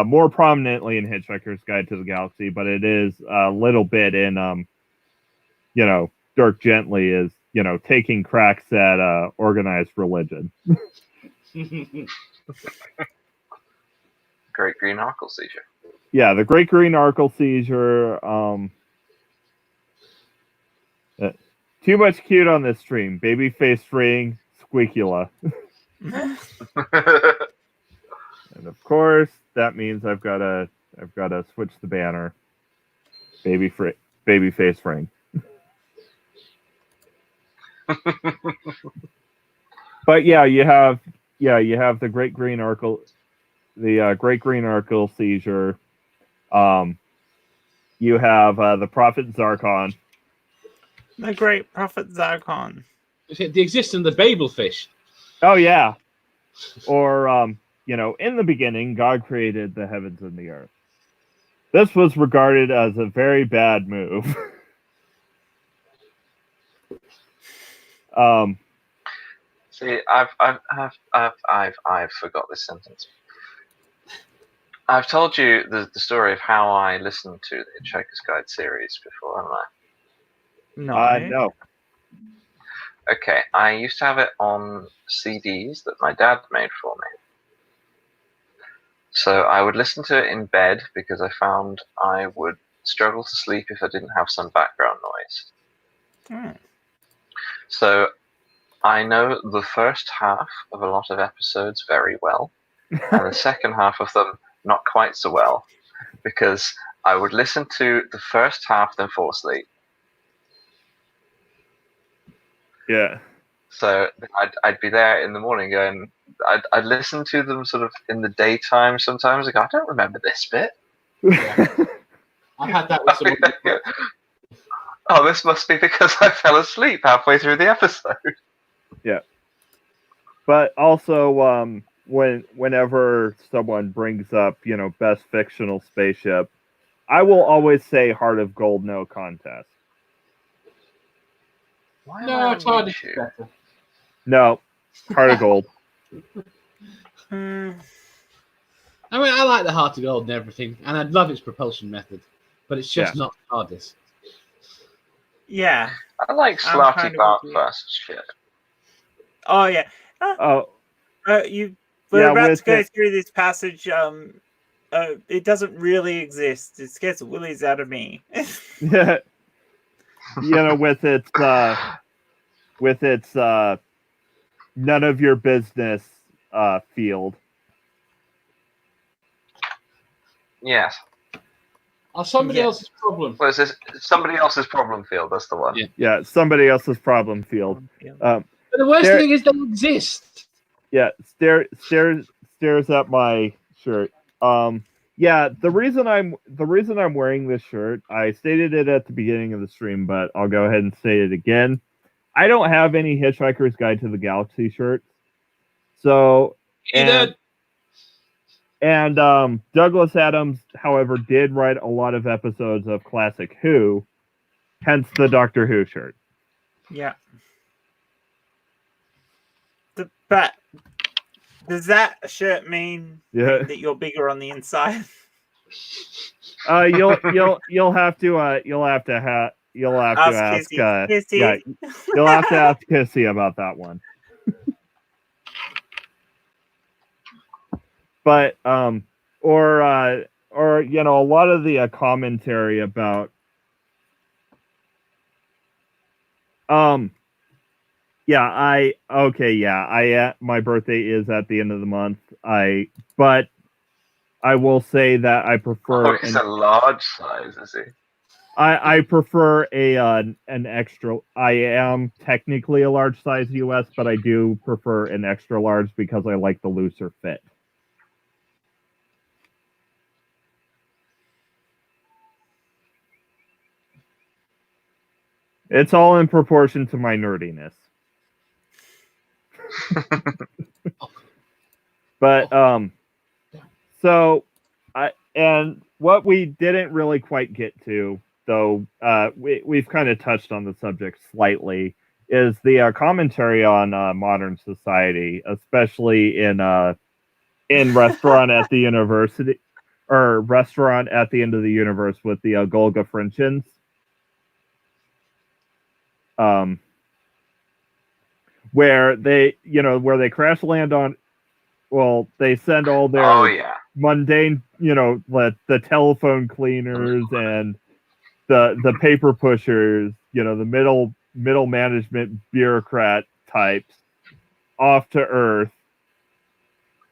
more prominently in Hitchhiker's Guide to the Galaxy, but it is a little bit in you know, Dirk Gently is, you know, taking cracks at organized religion. Great Green Arkle Seizure. Yeah, the Great Green Arkle Seizure. Too much cute on this stream. Babyface Ring, Squeakula. And of course, that means I've got to switch the banner. Babyface Ring. But yeah, you have the Great Green Arkle, Great Green Arkle Seizure. You have the Prophet Zarkon. The Great Prophet Zarkon. The existence of the Babelfish. Oh yeah. Or you know, in the beginning, God created the heavens and the earth. This was regarded as a very bad move. See, I've forgot this sentence. I've told you the story of how I listened to the Hitchhiker's Guide series before, haven't I? No. Okay, I used to have it on CDs that my dad made for me. So I would listen to it in bed because I found I would struggle to sleep if I didn't have some background noise. So I know the first half of a lot of episodes very well, and the second half of them not quite so well, because I would listen to the first half, then fall asleep. Yeah. So I'd be there in the morning going, I'd listen to them sort of in the daytime sometimes. I go, I don't remember this bit. I've had that with some. Oh, this must be because I fell asleep halfway through the episode. Yeah. But also, whenever someone brings up, you know, best fictional spaceship, I will always say Heart of Gold, no contest. No, TARDIS is better. No, Heart of Gold. I mean, I like the Heart of Gold and everything, and I love its propulsion method, but it's just not TARDIS. Yeah. I like Slarty Bartfast's shit. Oh, yeah. We're about to go through this passage. It doesn't really exist. It scares the willies out of me. Yeah. You know, with its none of your business field. Yes. Somebody else's problem. Well, it's somebody else's problem field. That's the one. Yeah, somebody else's problem field. But the worst thing is they exist. Yeah, stares up my shirt. Yeah, the reason I'm wearing this shirt, I stated it at the beginning of the stream, but I'll go ahead and say it again. I don't have any Hitchhiker's Guide to the Galaxy shirts. So and Douglas Adams, however, did write a lot of episodes of Classic Who, hence the Doctor Who shirt. Yeah. But does that shirt mean that you're bigger on the inside? You'll have to ask Kissy. Yeah, you'll have to ask Kissy about that one. But or you know, a lot of the commentary about my birthday is at the end of the month. But I will say that I prefer. Oh, he's a large size, is he? I prefer an extra. I am technically a large size US, but I do prefer an extra large because I like the looser fit. It's all in proportion to my nerdiness. But so and what we didn't really quite get to, though, we've kind of touched on the subject slightly, is the commentary on modern society, especially in Restaurant at the University, or Restaurant at the End of the Universe with the Golga Frenchins. Where they crash land on, well, they send all their mundane, the telephone cleaners and the paper pushers, the middle management bureaucrat types off to Earth,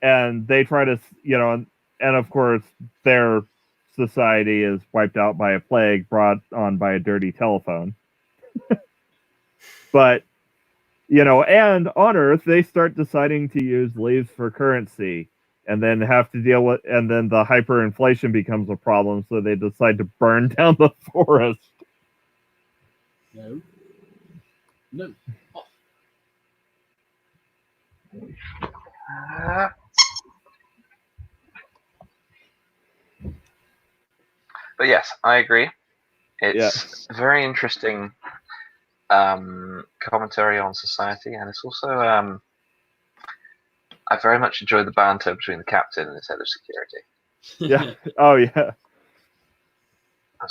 and they try to, and of course their society is wiped out by a plague brought on by a dirty telephone. But and on Earth, they start deciding to use leaves for currency, and then have to deal with, and then the hyperinflation becomes a problem, so they decide to burn down the forest. No. But yes, I agree. It's very interesting commentary on society, and it's also I very much enjoy the banter between the captain and his head of security. Yeah. Oh yeah.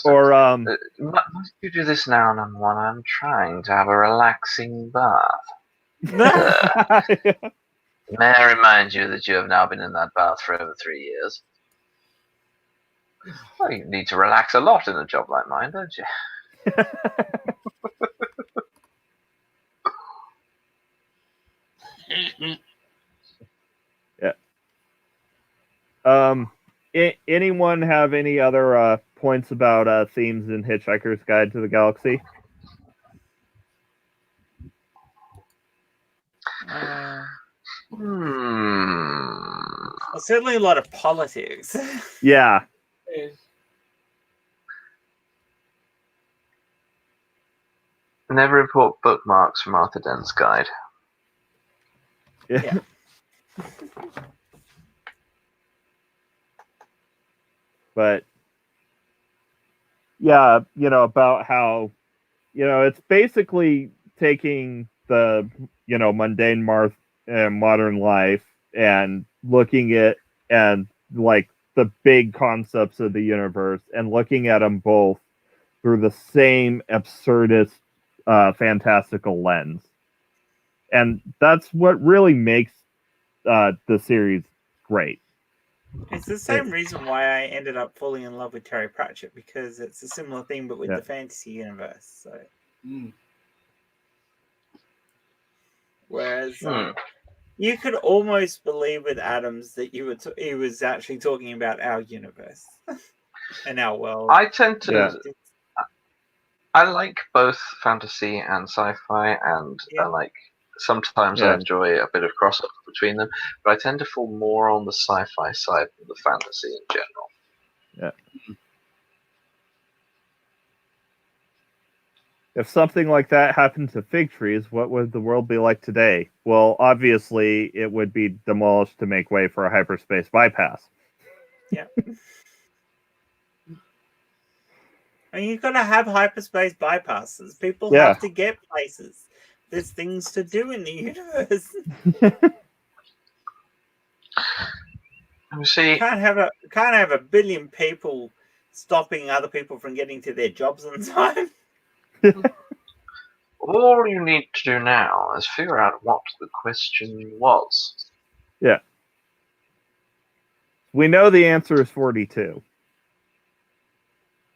Or must you do this now, number one? I'm trying to have a relaxing bath. May I remind you that you have now been in that bath for over 3 years? Well, you need to relax a lot in a job like mine, don't you? Yeah. Anyone have any other points about themes in Hitchhiker's Guide to the Galaxy? Well, certainly a lot of politics. Yeah. Never import bookmarks from Arthur Dent's guide. Yeah. But yeah, about how, it's basically taking the, mundane modern life and looking at, and like the big concepts of the universe and looking at them both through the same absurdist, fantastical lens. And that's what really makes the series great. It's the same reason why I ended up falling in love with Terry Pratchett, because it's a similar thing, but with the fantasy universe. So, whereas you could almost believe with Adams that he was actually talking about our universe and our world. I tend to. I like both fantasy and sci-fi, and sometimes I enjoy a bit of crossover between them, but I tend to fall more on the sci-fi side than the fantasy in general. Yeah. If something like that happened to fig trees, what would the world be like today? Well, obviously, it would be demolished to make way for a hyperspace bypass. Yeah. I mean, you've got to have hyperspace bypasses. People have to get places. There's things to do in the universe. See, can't have a billion people stopping other people from getting to their jobs on time. All you need to do now is figure out what the question was. Yeah. We know the answer is 42.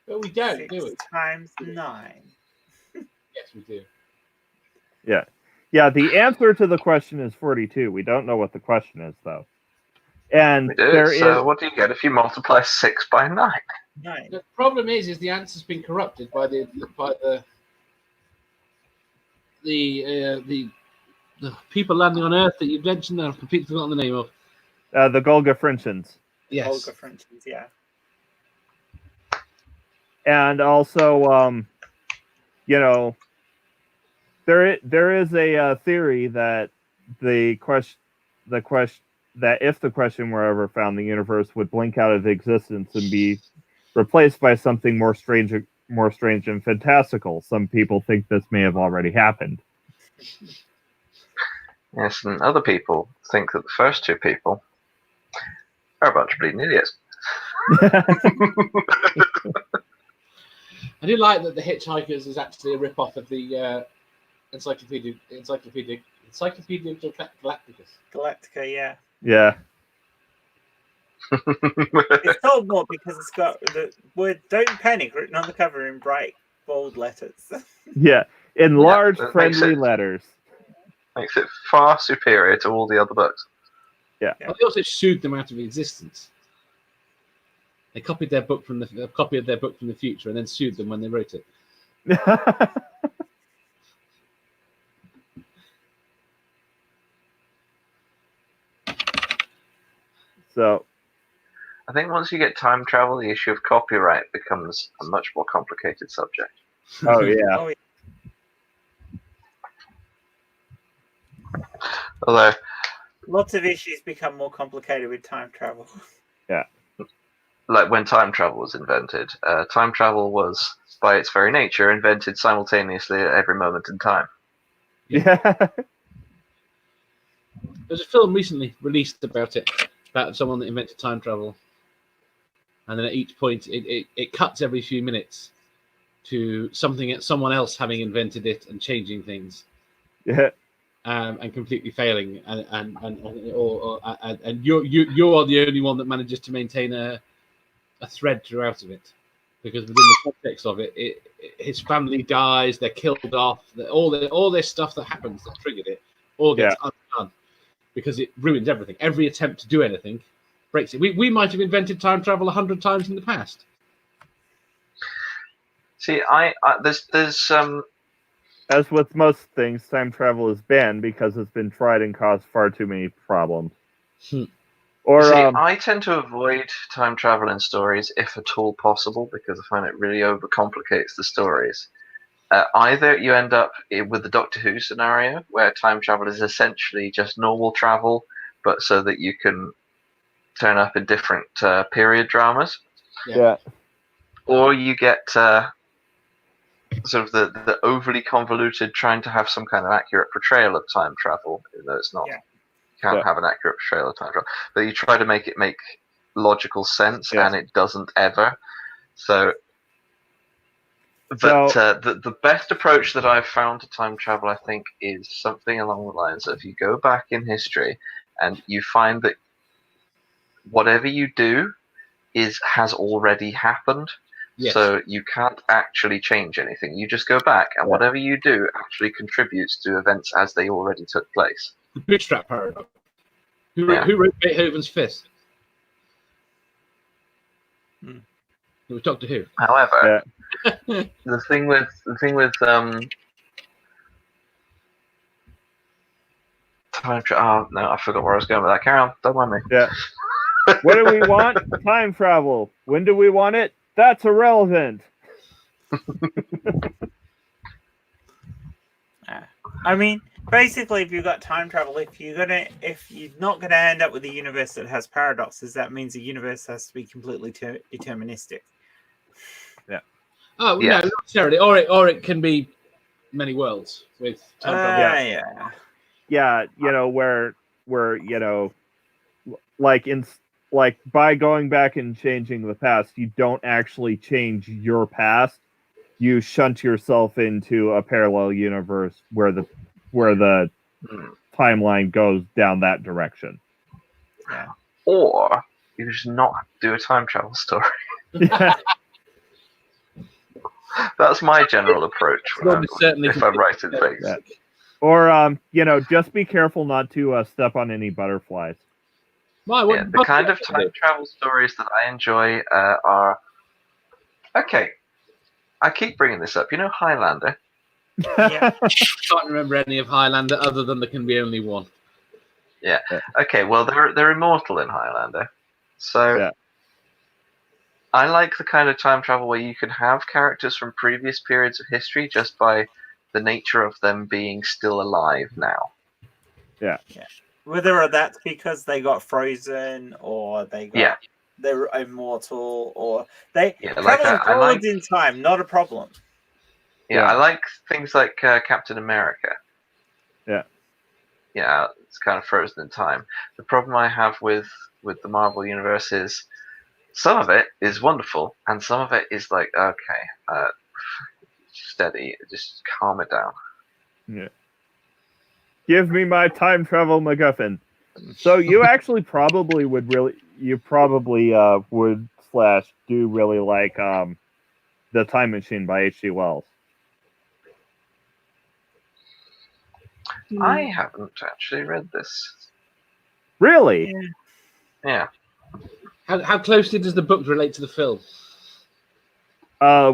But we don't, 6 do we? times 9. Yes, we do. Yeah. Yeah, the answer to the question is 42. We don't know what the question is, though. And so what do you get if you multiply 6 by 9? 9. The problem is the answer's been corrupted by the people landing on Earth that you've mentioned. I've completely forgotten the name of. The Golga Frenchins. Yes. Golga Frenchins, yeah. And also, there is a theory that the question that if the question were ever found, the universe would blink out of existence and be replaced by something more strange and fantastical. Some people think this may have already happened. Yes, and other people think that the first two people are a bunch of bleeding idiots. I do like that the Hitchhikers is actually a rip-off of the Encyclopedia Galacticus. Galactica, yeah. Yeah. It's called more because it's got the word "Don't Panic" written on the cover in bright, bold letters. Yeah, in large, that friendly letters. Makes it far superior to all the other books. Yeah. Well, they also sued them out of existence. They copied their book from the future and then sued them when they wrote it. So, I think once you get time travel, the issue of copyright becomes a much more complicated subject. Oh yeah. Oh, yeah. Although, Lots of issues become more complicated with time travel. Yeah. like when time travel was invented, time travel was, by its very nature, invented simultaneously at every moment in time. Yeah. There's a film recently released about it, about someone that invented time travel. And then at each point, it cuts every few minutes to someone else having invented it and changing things. Yeah. And completely failing, and you are the only one that manages to maintain a thread throughout of it, because within the context of it, his family dies, they're killed off, all this stuff that happens that triggered it all gets undone because it ruins everything. Every attempt to do anything breaks it. We might have invented time travel 100 times in the past. See, there's as with most things, time travel is banned because it's been tried and caused far too many problems. Or I tend to avoid time travel in stories if at all possible because I find it really overcomplicates the stories. Either you end up with the Doctor Who scenario where time travel is essentially just normal travel, but so that you can turn up in different period dramas. Yeah. Or you get sort of the overly convoluted trying to have some kind of accurate portrayal of time travel, even though it's not. Yeah. You can't have an accurate portrayal of time travel, but you try to make it make logical sense, and it doesn't ever. So, but the best approach that I've found to time travel, I think, is something along the lines of you go back in history and you find that whatever you do has already happened. Yes. So you can't actually change anything. You just go back, and whatever you do actually contributes to events as they already took place. The bootstrap paradox. Who wrote Beethoven's Fifth? It was Doctor Who. However, the thing with time travel. Oh no, I forgot where I was going with that. Carry on. Don't mind me. Yeah. What do we want? Time travel. When do we want it? That's irrelevant. I mean, basically, if you've got time travel, if you're not gonna end up with a universe that has paradoxes, that means the universe has to be completely deterministic. Yeah. Oh no, not necessarily. Or it can be many worlds with time travel. Yeah. You know where you know, like by going back and changing the past, you don't actually change your past. You shunt yourself into a parallel universe where the timeline goes down that direction. Yeah. Or you just not do a time travel story. Yeah. That's my general approach if I'm writing things. Yeah. Or you know, just be careful not to step on any butterflies. The kind of time travel stories that I enjoy are... Okay, I keep bringing this up. You know Highlander? Yeah. I can't remember any of Highlander other than there can be only one. Yeah. Okay, well, they're immortal in Highlander. So I like the kind of time travel where you can have characters from previous periods of history just by the nature of them being still alive now. Yeah. Whether that's because they got frozen or they're immortal or they traveling forward in time, not a problem. Yeah, I like things like Captain America. Yeah. Yeah, it's kind of frozen in time. The problem I have with the Marvel Universe is some of it is wonderful, and some of it is like, okay, steady, just calm it down. Yeah. Give me my time travel MacGuffin. So you actually probably would do really like The Time Machine by H.G. Wells. I haven't actually read this. Really? Yeah. How closely does the book relate to the film?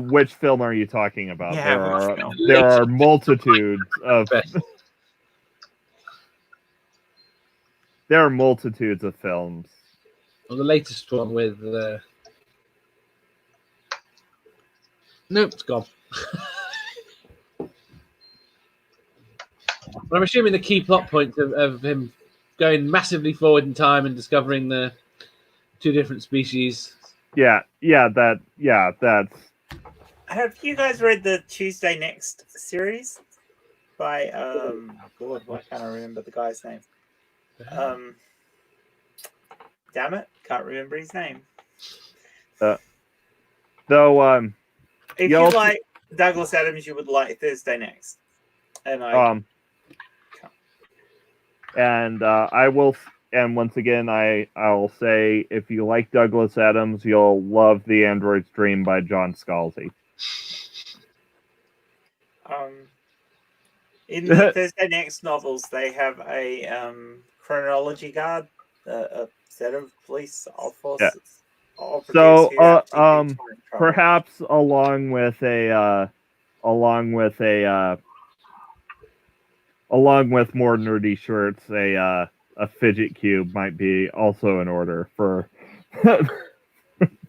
Which film are you talking about? Yeah, there are multitudes of there are multitudes of films. Well, the latest one with nope, it's gone. But I'm assuming the key plot point of him going massively forward in time and discovering the two different species. That's. Have you guys read the Tuesday Next series by God, why can't I remember the guy's name? Damn it, can't remember his name. If you like Douglas Adams, you would like Thursday Next. And I will, and once again, I'll say, if you like Douglas Adams, you'll love The Android's Dream by John Scalzi. In the Thursday Next novels, they have a chronology guard, a set of police officers. So, perhaps along with more nerdy shirts, a fidget cube might be also in order for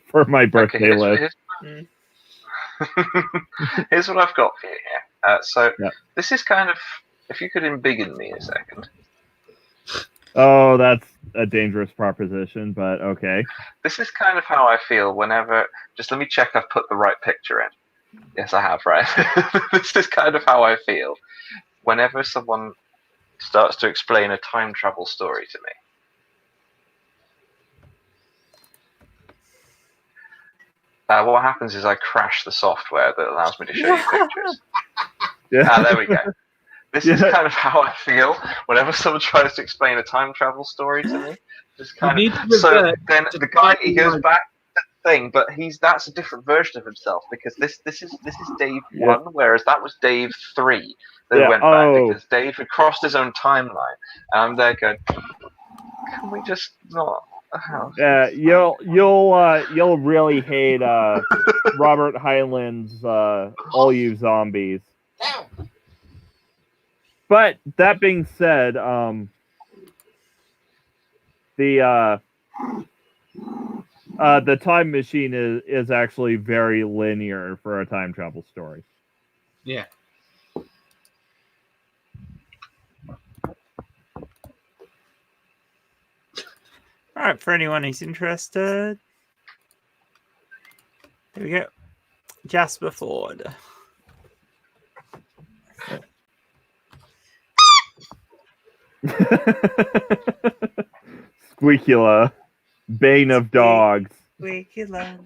for my birthday list. Here's what I've got for you here. This is kind of, if you could embiggen me a second. Oh, that's a dangerous proposition, but okay. This is kind of how I feel whenever. Just let me check I've put the right picture in. Yes, I have, right? This is kind of how I feel whenever someone starts to explain a time travel story to me. What happens is I crash the software that allows me to show you pictures. There we go. This is kind of how I feel whenever someone tries to explain a time travel story to me. So then the guy, he goes back to the thing, but that's a different version of himself, because this is Dave 1, whereas that was Dave 3 that went back, because Dave had crossed his own timeline. And I'm there going, can we just not? Yeah, you'll really hate Robert Heinlein's All You Zombies. But that being said, the Time Machine is actually very linear for a time travel story. Yeah. All right, for anyone who's interested, here we go. Jasper Ford. Squeakula, bane of dogs. Squeakula.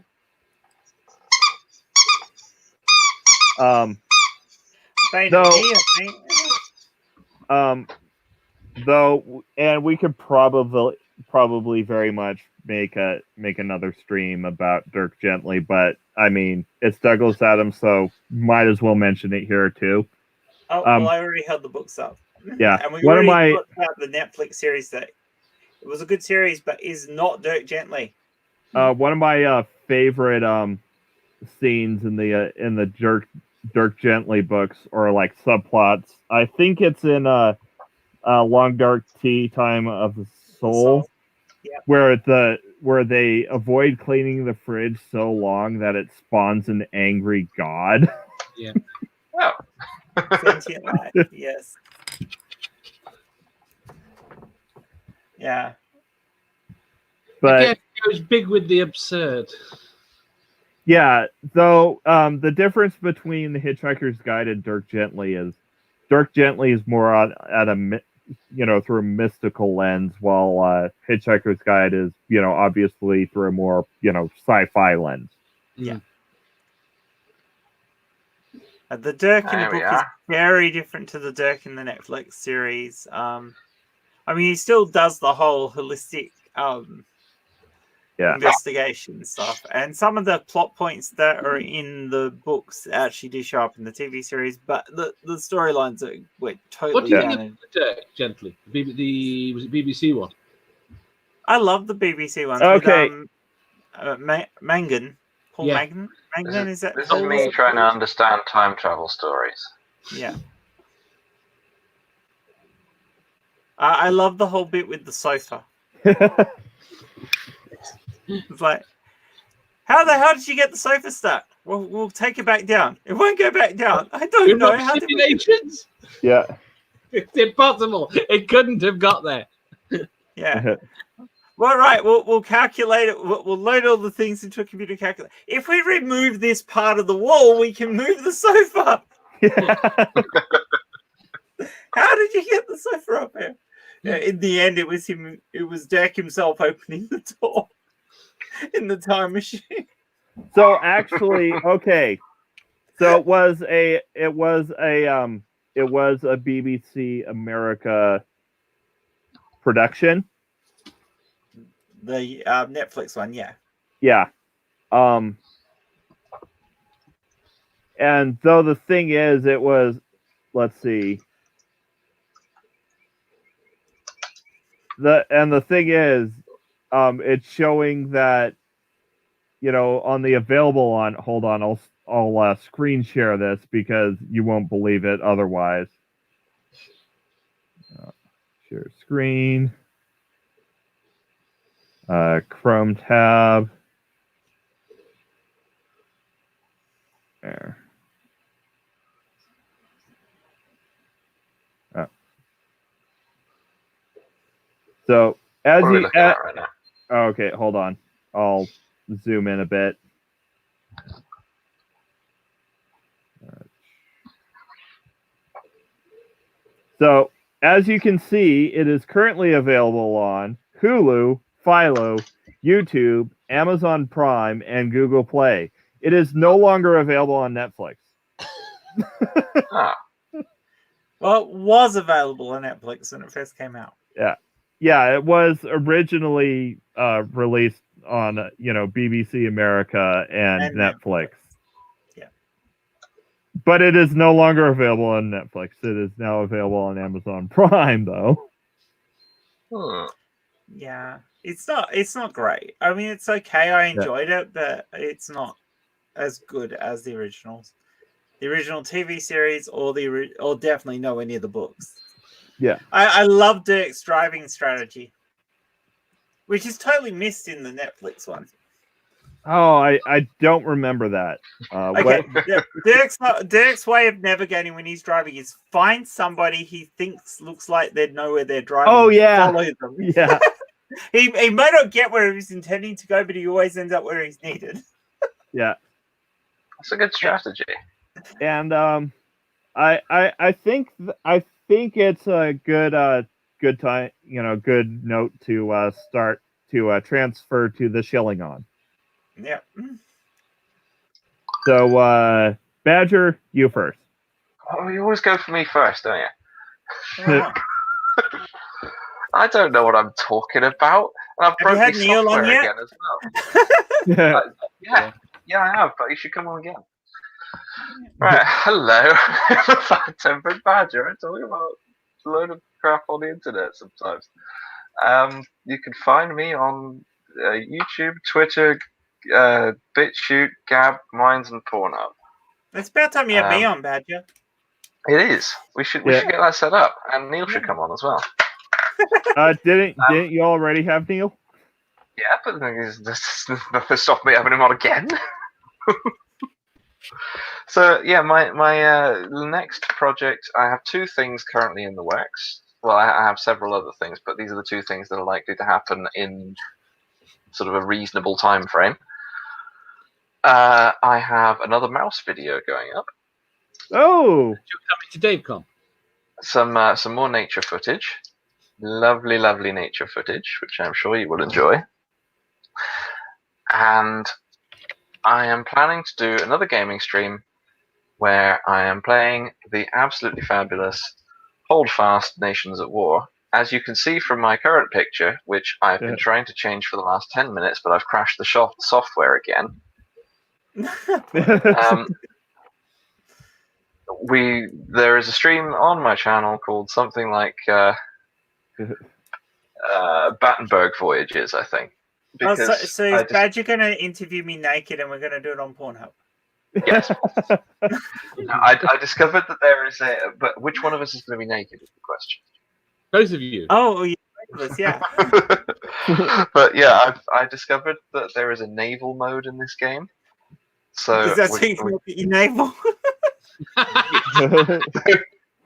Though, and we could probably very much make another stream about Dirk Gently, but I mean, it's Douglas Adams, so might as well mention it here too. Oh, well, I already held the books up. Yeah, and we already talked about the Netflix series that it was a good series, but is not Dirk Gently. One of my favorite scenes in the Dirk Gently books, or like subplots. I think it's in Long Dark Tea Time of the Soul. Yep. where they avoid cleaning the fridge so long that it spawns an angry god. Yeah. Oh. Sentient life, yes. Yeah. But again, it goes big with the absurd. yeah, though the difference between the Hitchhiker's Guide and Dirk Gently is Dirk Gently is more at a through a mystical lens, while Hitchhiker's Guide is obviously through a more sci-fi lens. Yeah. The Dirk in the book is very different to the Dirk in the Netflix series. I mean, he still does the whole holistic investigation stuff, and some of the plot points that are in the books actually do show up in the TV series, but the storylines were totally. What do you think of the Dirk Gently? Was it BBC one? I love the BBC ones. Okay. With, Mangan. Paul Mangan? Mangan, this is me trying to understand time travel stories. Yeah. I love the whole bit with the sofa. It's like, how the hell did you get the sofa stuck? We'll take it back down. It won't go back down. I don't know. How did simulations? Yeah. It's impossible. It couldn't have got there. Yeah. Well, right. We'll calculate it. We'll load all the things into a computer calculator. If we remove this part of the wall, we can move the sofa. How did you get the sofa up here? Yeah, in the end, it was him. It was Dirk himself opening the door in the time machine. So actually, okay. So it was a BBC America production. The Netflix one, yeah. Yeah. And though the thing is, it was, let's see. The thing is, it's showing that, on the available on, hold on, I'll screen share this because you won't believe it otherwise. Share screen. Chrome tab. There. Oh. So as you right now? Okay, hold on. I'll zoom in a bit. So as you can see, it is currently available on Hulu, Philo, YouTube, Amazon Prime, and Google Play. It is no longer available on Netflix. Well, it was available on Netflix when it first came out. Yeah, it was originally released on BBC America and Netflix. Yeah, but it is no longer available on Netflix. It is now available on Amazon Prime, though. Yeah, it's not great. I mean, it's okay. I enjoyed it, but it's not as good as the originals. The original TV series, or definitely nowhere near the books. Yeah, I love Dirk's driving strategy, which is totally missed in the Netflix one. Oh, I don't remember that. Okay, Dirk's way of navigating when he's driving is find somebody he thinks looks like they know where they're driving. Oh yeah, follow them. Yeah. he may not get where he's intending to go, but he always ends up where he's needed. Yeah, that's a good strategy. And I think it's a good time, good note to start to transfer to the shilling on. Yeah. So Badger, you first. Oh, you always go for me first, don't you? Yeah. I don't know what I'm talking about. And I've broken had Neil on yet? again as well. Yeah, I have, but you should come on again. Right, hello. Bad-tempered Badger. I talk about a load of crap on the internet sometimes. You can find me on YouTube, Twitter, BitChute, Gab, Minds, and Pornhub. It's about time you have me on, Badger. It is. We should get that set up, and Neil should come on as well. Didn't you already have Neil? Yeah, but the thing is, there's nothing to stop me having him on again. So yeah, my next project, I have 2 things currently in the works. Well, I have several other things, but these are the 2 things that are likely to happen in sort of a reasonable time frame. I have another mouse video going up. Oh, You're coming to DaveCon. Some more nature footage. Lovely, lovely nature footage, which I'm sure you will enjoy. And I am planning to do another gaming stream where I am playing the absolutely fabulous Holdfast Nations at War. As you can see from my current picture, which I've been trying to change for the last 10 minutes, but I've crashed the software again. There is a stream on my channel called something like Battenberg Voyages, I think. So is Badger going to interview me naked and we're going to do it on Pornhub? Yes. I discovered that there is but which one of us is going to be naked is the question. Both of you. Oh, yeah. But yeah, I discovered that there is a naval mode in this game. So does that so you can look at your navel?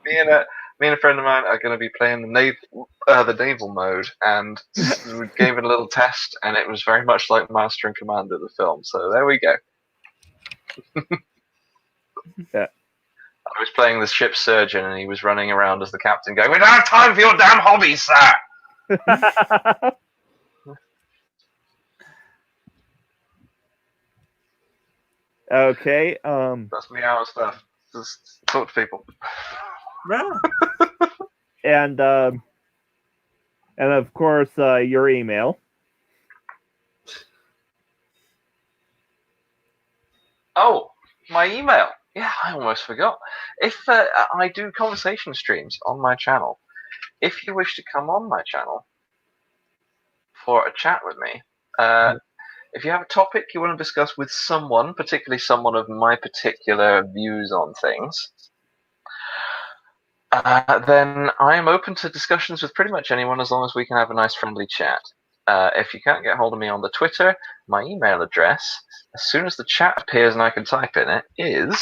me and a friend of mine are going to be playing the naval mode, and we gave it a little test, and it was very much like Master and Commander, the film. So there we go. Yeah. I was playing the ship's surgeon, and he was running around as the captain, going, "We don't have time for your damn hobbies, sir." Okay. That's me out of stuff. Just talk to people. Right. And of course, your email. Oh, my email. Yeah, I almost forgot. If I do conversation streams on my channel, if you wish to come on my channel for a chat with me, if you have a topic you want to discuss with someone, particularly someone of my particular views on things, then I am open to discussions with pretty much anyone as long as we can have a nice friendly chat. If you can't get hold of me on the Twitter, my email address, as soon as the chat appears and I can type in it, is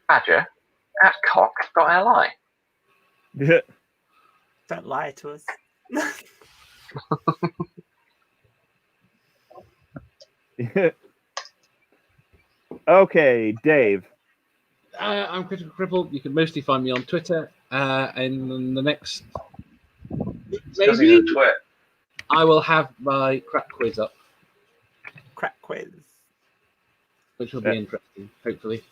badger@cock.li. Yeah. Don't lie to us. Okay, Dave. I'm Critical Cripple. You can mostly find me on Twitter. In the next maybe I will have my crap quiz up. Crap quiz. Which will be interesting, hopefully.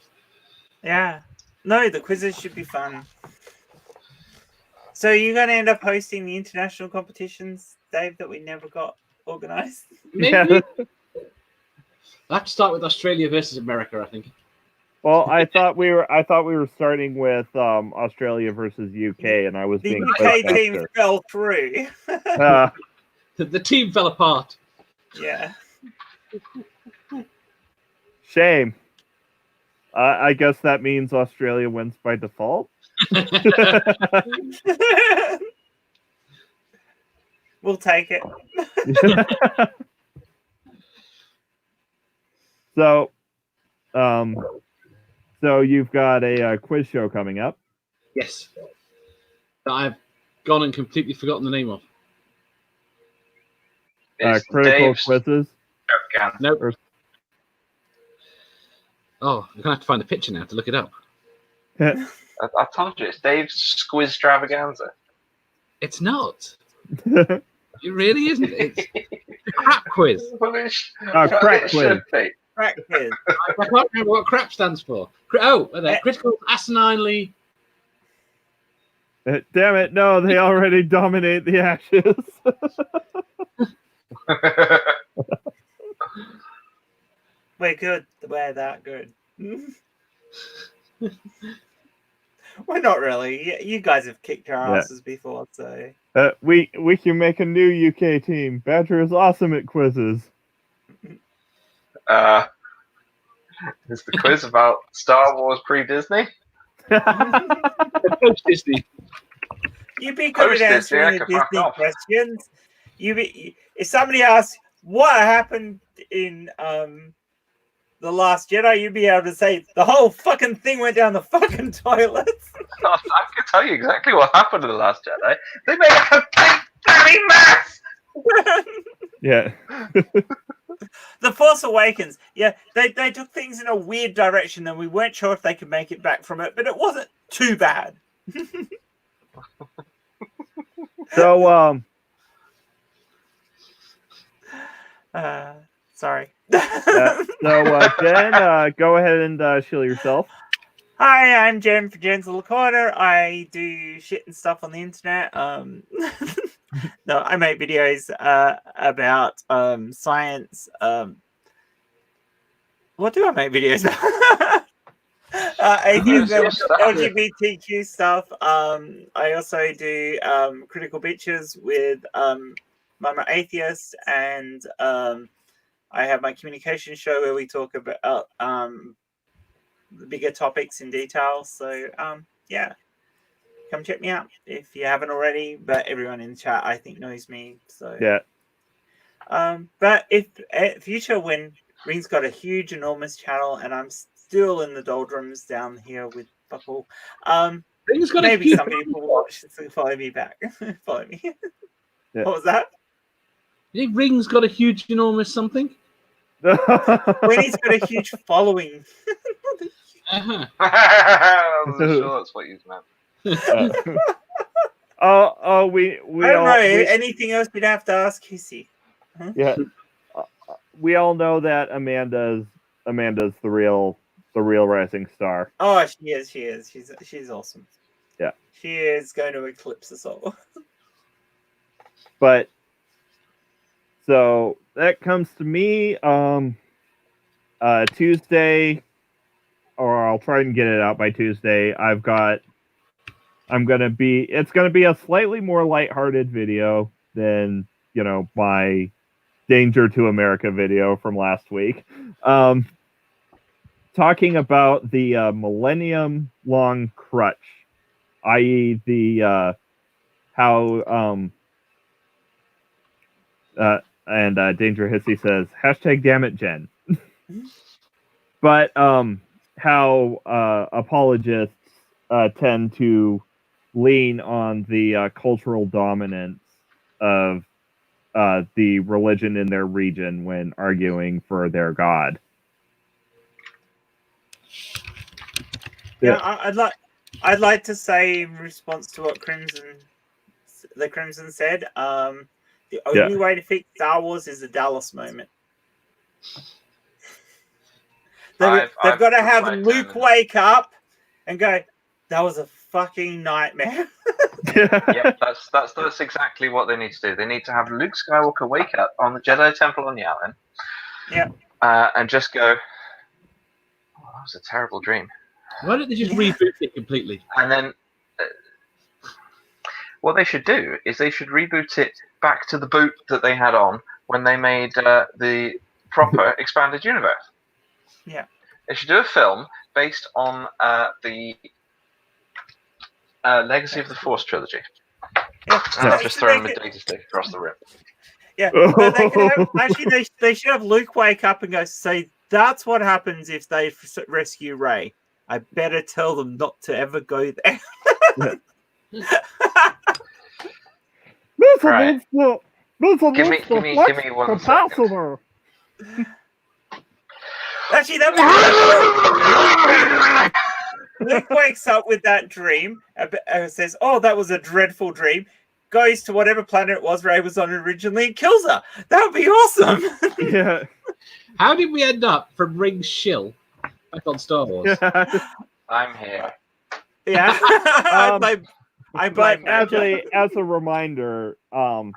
Yeah. No, the quizzes should be fun. So you're going to end up hosting the international competitions, Dave, that we never got organised? Maybe. I'll have to start with Australia versus America, I think. Well, I thought we were starting with Australia versus UK, and I was being the UK team fell through. The team fell apart. Yeah. Shame. I guess that means Australia wins by default. We'll take it. So you've got a quiz show coming up. Yes. That I've gone and completely forgotten the name of. Critical Dave's quizzes. Nope. Oh, I'm gonna have to find the picture now to look it up. I told you, it's Dave's Squiz Extravaganza. It's not. It really isn't. It's the crap quiz. Crap quiz. Crap quiz. I can't remember what crap stands for. Critical asininely. Damn it! No, they already dominate the Ashes. We're good. We're that good. We're not really. You guys have kicked our asses before, so we can make a new UK team. Badger is awesome at quizzes. Is the quiz about Star Wars pre-Disney? Post-Disney. You'd be good at answering the Disney questions. If somebody asks, what happened in The Last Jedi, you'd be able to say the whole fucking thing went down the fucking toilets. I can tell you exactly what happened in The Last Jedi. They made a complete bloody mess! Yeah. The Force Awakens, yeah, they took things in a weird direction and we weren't sure if they could make it back from it, but it wasn't too bad. So, sorry. Jen, go ahead and shield yourself. Hi, I'm Jen for Jen's Little Corner. I do shit and stuff on the internet. No, I make videos about science. What do I make videos about? Atheism, LGBTQ stuff. I also do critical bitches with Mama Atheist, and I have my communication show where we talk about the bigger topics in detail. So yeah, come check me out if you haven't already. But everyone in the chat, I think, knows me. So yeah. But if future when Ring's got a huge, enormous channel, and I'm still in the doldrums down here with Buckle, Ring's got maybe some people will watch this and follow me back. Follow me. Yeah. What was that? You think Ring's got a huge, enormous something? When he's got a huge following. Uh-huh. I wasn't sure that's what you meant. We I don't know. Anything else you'd have to ask Kissy. Huh? Yeah. We all know that Amanda's the real rising star. Oh, she is. She's awesome. Yeah. She is going to eclipse us all. But so that comes to me Tuesday, or I'll try and get it out by Tuesday. It's gonna be a slightly more lighthearted video than, my Danger to America video from last week. Talking about the millennium long crutch, i.e. the how and Danger Hissy says #DamnItJen. But how apologists tend to lean on the cultural dominance of the religion in their region when arguing for their god. Yeah, I'd like to say in response to what the Crimson said, the only way to fix Star Wars is a Dallas moment. They've got to have Luke wake up and go, "That was a fucking nightmare." Yep, that's exactly what they need to do. They need to have Luke Skywalker wake up on the Jedi Temple on Yavin. Yeah. And just go, "Oh, that was a terrible dream." Why don't they just reboot it completely? And then what they should do is they should reboot it back to the boot that they had on when they made the proper expanded universe. Yeah. They should do a film based on the Legacy of the Force trilogy. Yeah. And I'll just throw him a data stick across the rim. Yeah. But they could have, actually, they should have Luke wake up and go, "Say, that's what happens if they rescue Rey. I better tell them not to ever go there." Right. Give me 1 second. Actually, that was Luke wakes up with that dream, says, "Oh, that was a dreadful dream." Goes to whatever planet it was Rey was on originally and kills her. That would be awesome. Yeah. How did we end up from Ring's shill back on Star Wars? I'm here. Yeah. But as a reminder, all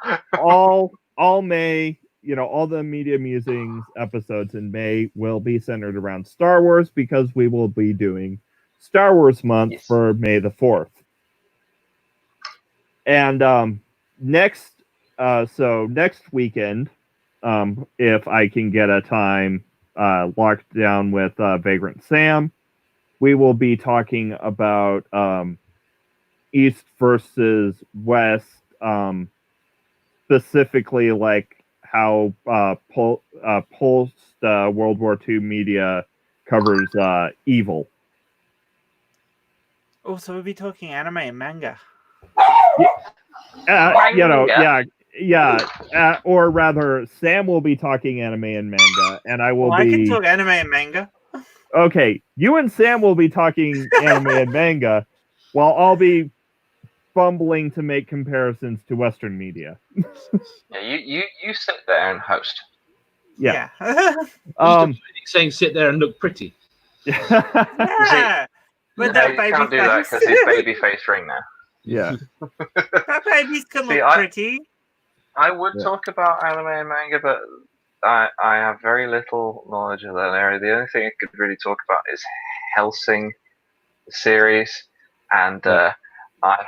May, all the Media Musings episodes in May will be centered around Star Wars because we will be doing Star Wars Month for May the 4th. And next weekend, if I can get a time locked down with Vagrant Sam, we will be talking about East versus West, specifically like how post World War II media covers evil. Oh, so we'll be talking anime and manga. Or rather, Sam will be talking anime and manga, and I will be. I can talk anime and manga. Okay, you and Sam will be talking anime and manga, while I'll be fumbling to make comparisons to Western media. Yeah, you sit there and host. Yeah. Saying sit there and look pretty. Yeah. But that baby can't do that because he's baby face ring now. Yeah. That babies can look pretty. I would talk about anime and manga, but I have very little knowledge of that area. The only thing I could really talk about is Hellsing, the series, and I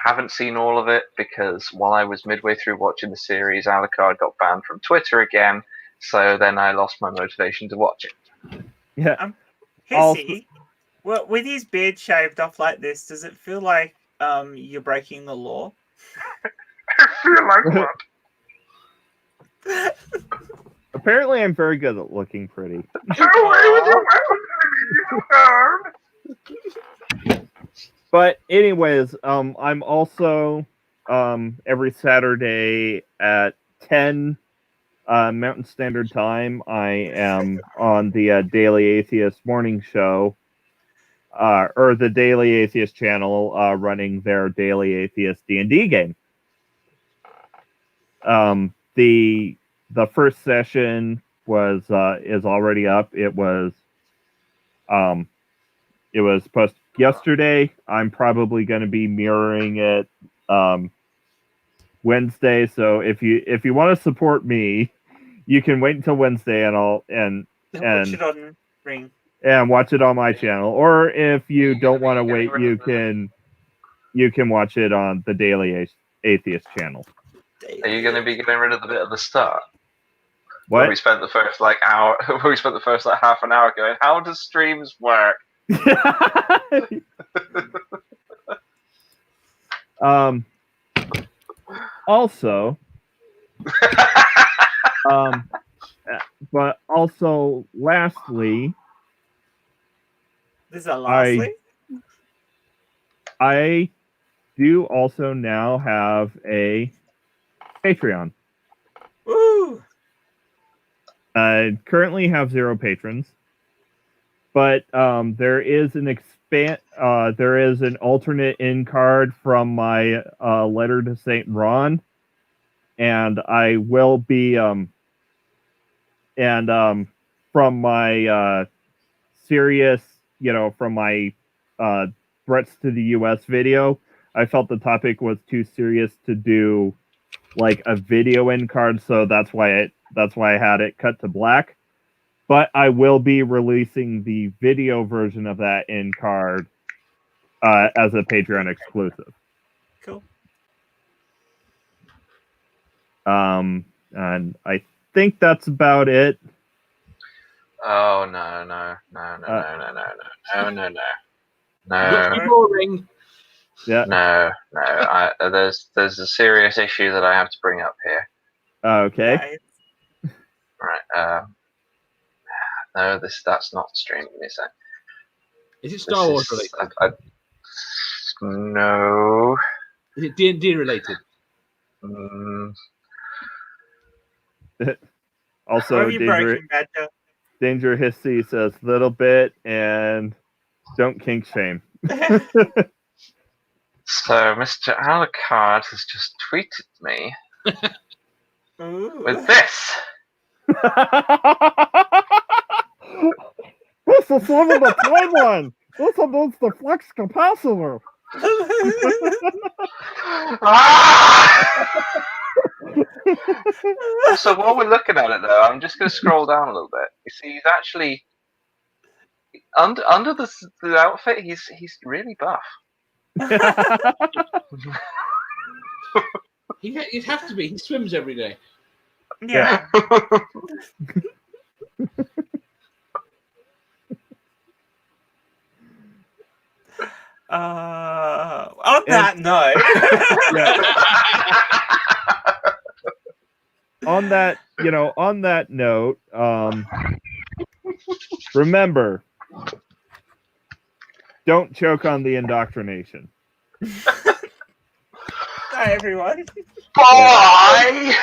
haven't seen all of it because while I was midway through watching the series, Alucard got banned from Twitter again, so then I lost my motivation to watch it. Yeah. Hissy, well, with his beard shaved off like this, does it feel like you're breaking the law? I feel like what? Apparently, I'm very good at looking pretty. But anyways, I'm also every Saturday at 10 Mountain Standard Time. I am on the Daily Atheist morning show, or the Daily Atheist channel, running their Daily Atheist D&D game. The first session is already up. It was posted yesterday. I'm probably going to be mirroring it Wednesday. So if you want to support me, you can wait until Wednesday and watch it on Ring. And watch it on my channel. Or if you don't want to wait, you can watch it on the Daily Atheist channel. Are you going to be getting rid of the bit at the start? What? Where we spent the first hour. Where we spent the first half an hour going, how does streams work? Also, but also, lastly, this is a lastly. I do also now have a Patreon. Woo! I currently have 0 patrons, but there is an alternate in card from my letter to Saint Ron, and I will be from my serious, from my threats to the U.S. video, I felt the topic was too serious to do like a video in card, so that's why I had it cut to black. But I will be releasing the video version of that in card as a Patreon exclusive. Cool. And I think that's about it. Oh no. Boring. Yeah. No. There's a serious issue that I have to bring up here. Okay. Right. No, that's not the stream. Is it Star Wars related? No. Is it D&D related? Also, Danger Hissy says little bit and don't kink shame. So Mr. Alucard has just tweeted me with this. This is one of the timeline. This is the flex capacitor. So while we're looking at it, though, I'm just going to scroll down a little bit. You see, he's actually under the outfit. He's really buff. He'd have to be. He swims every day. Yeah. On that note. on that note, remember, don't choke on the indoctrination. Bye, everyone. Bye.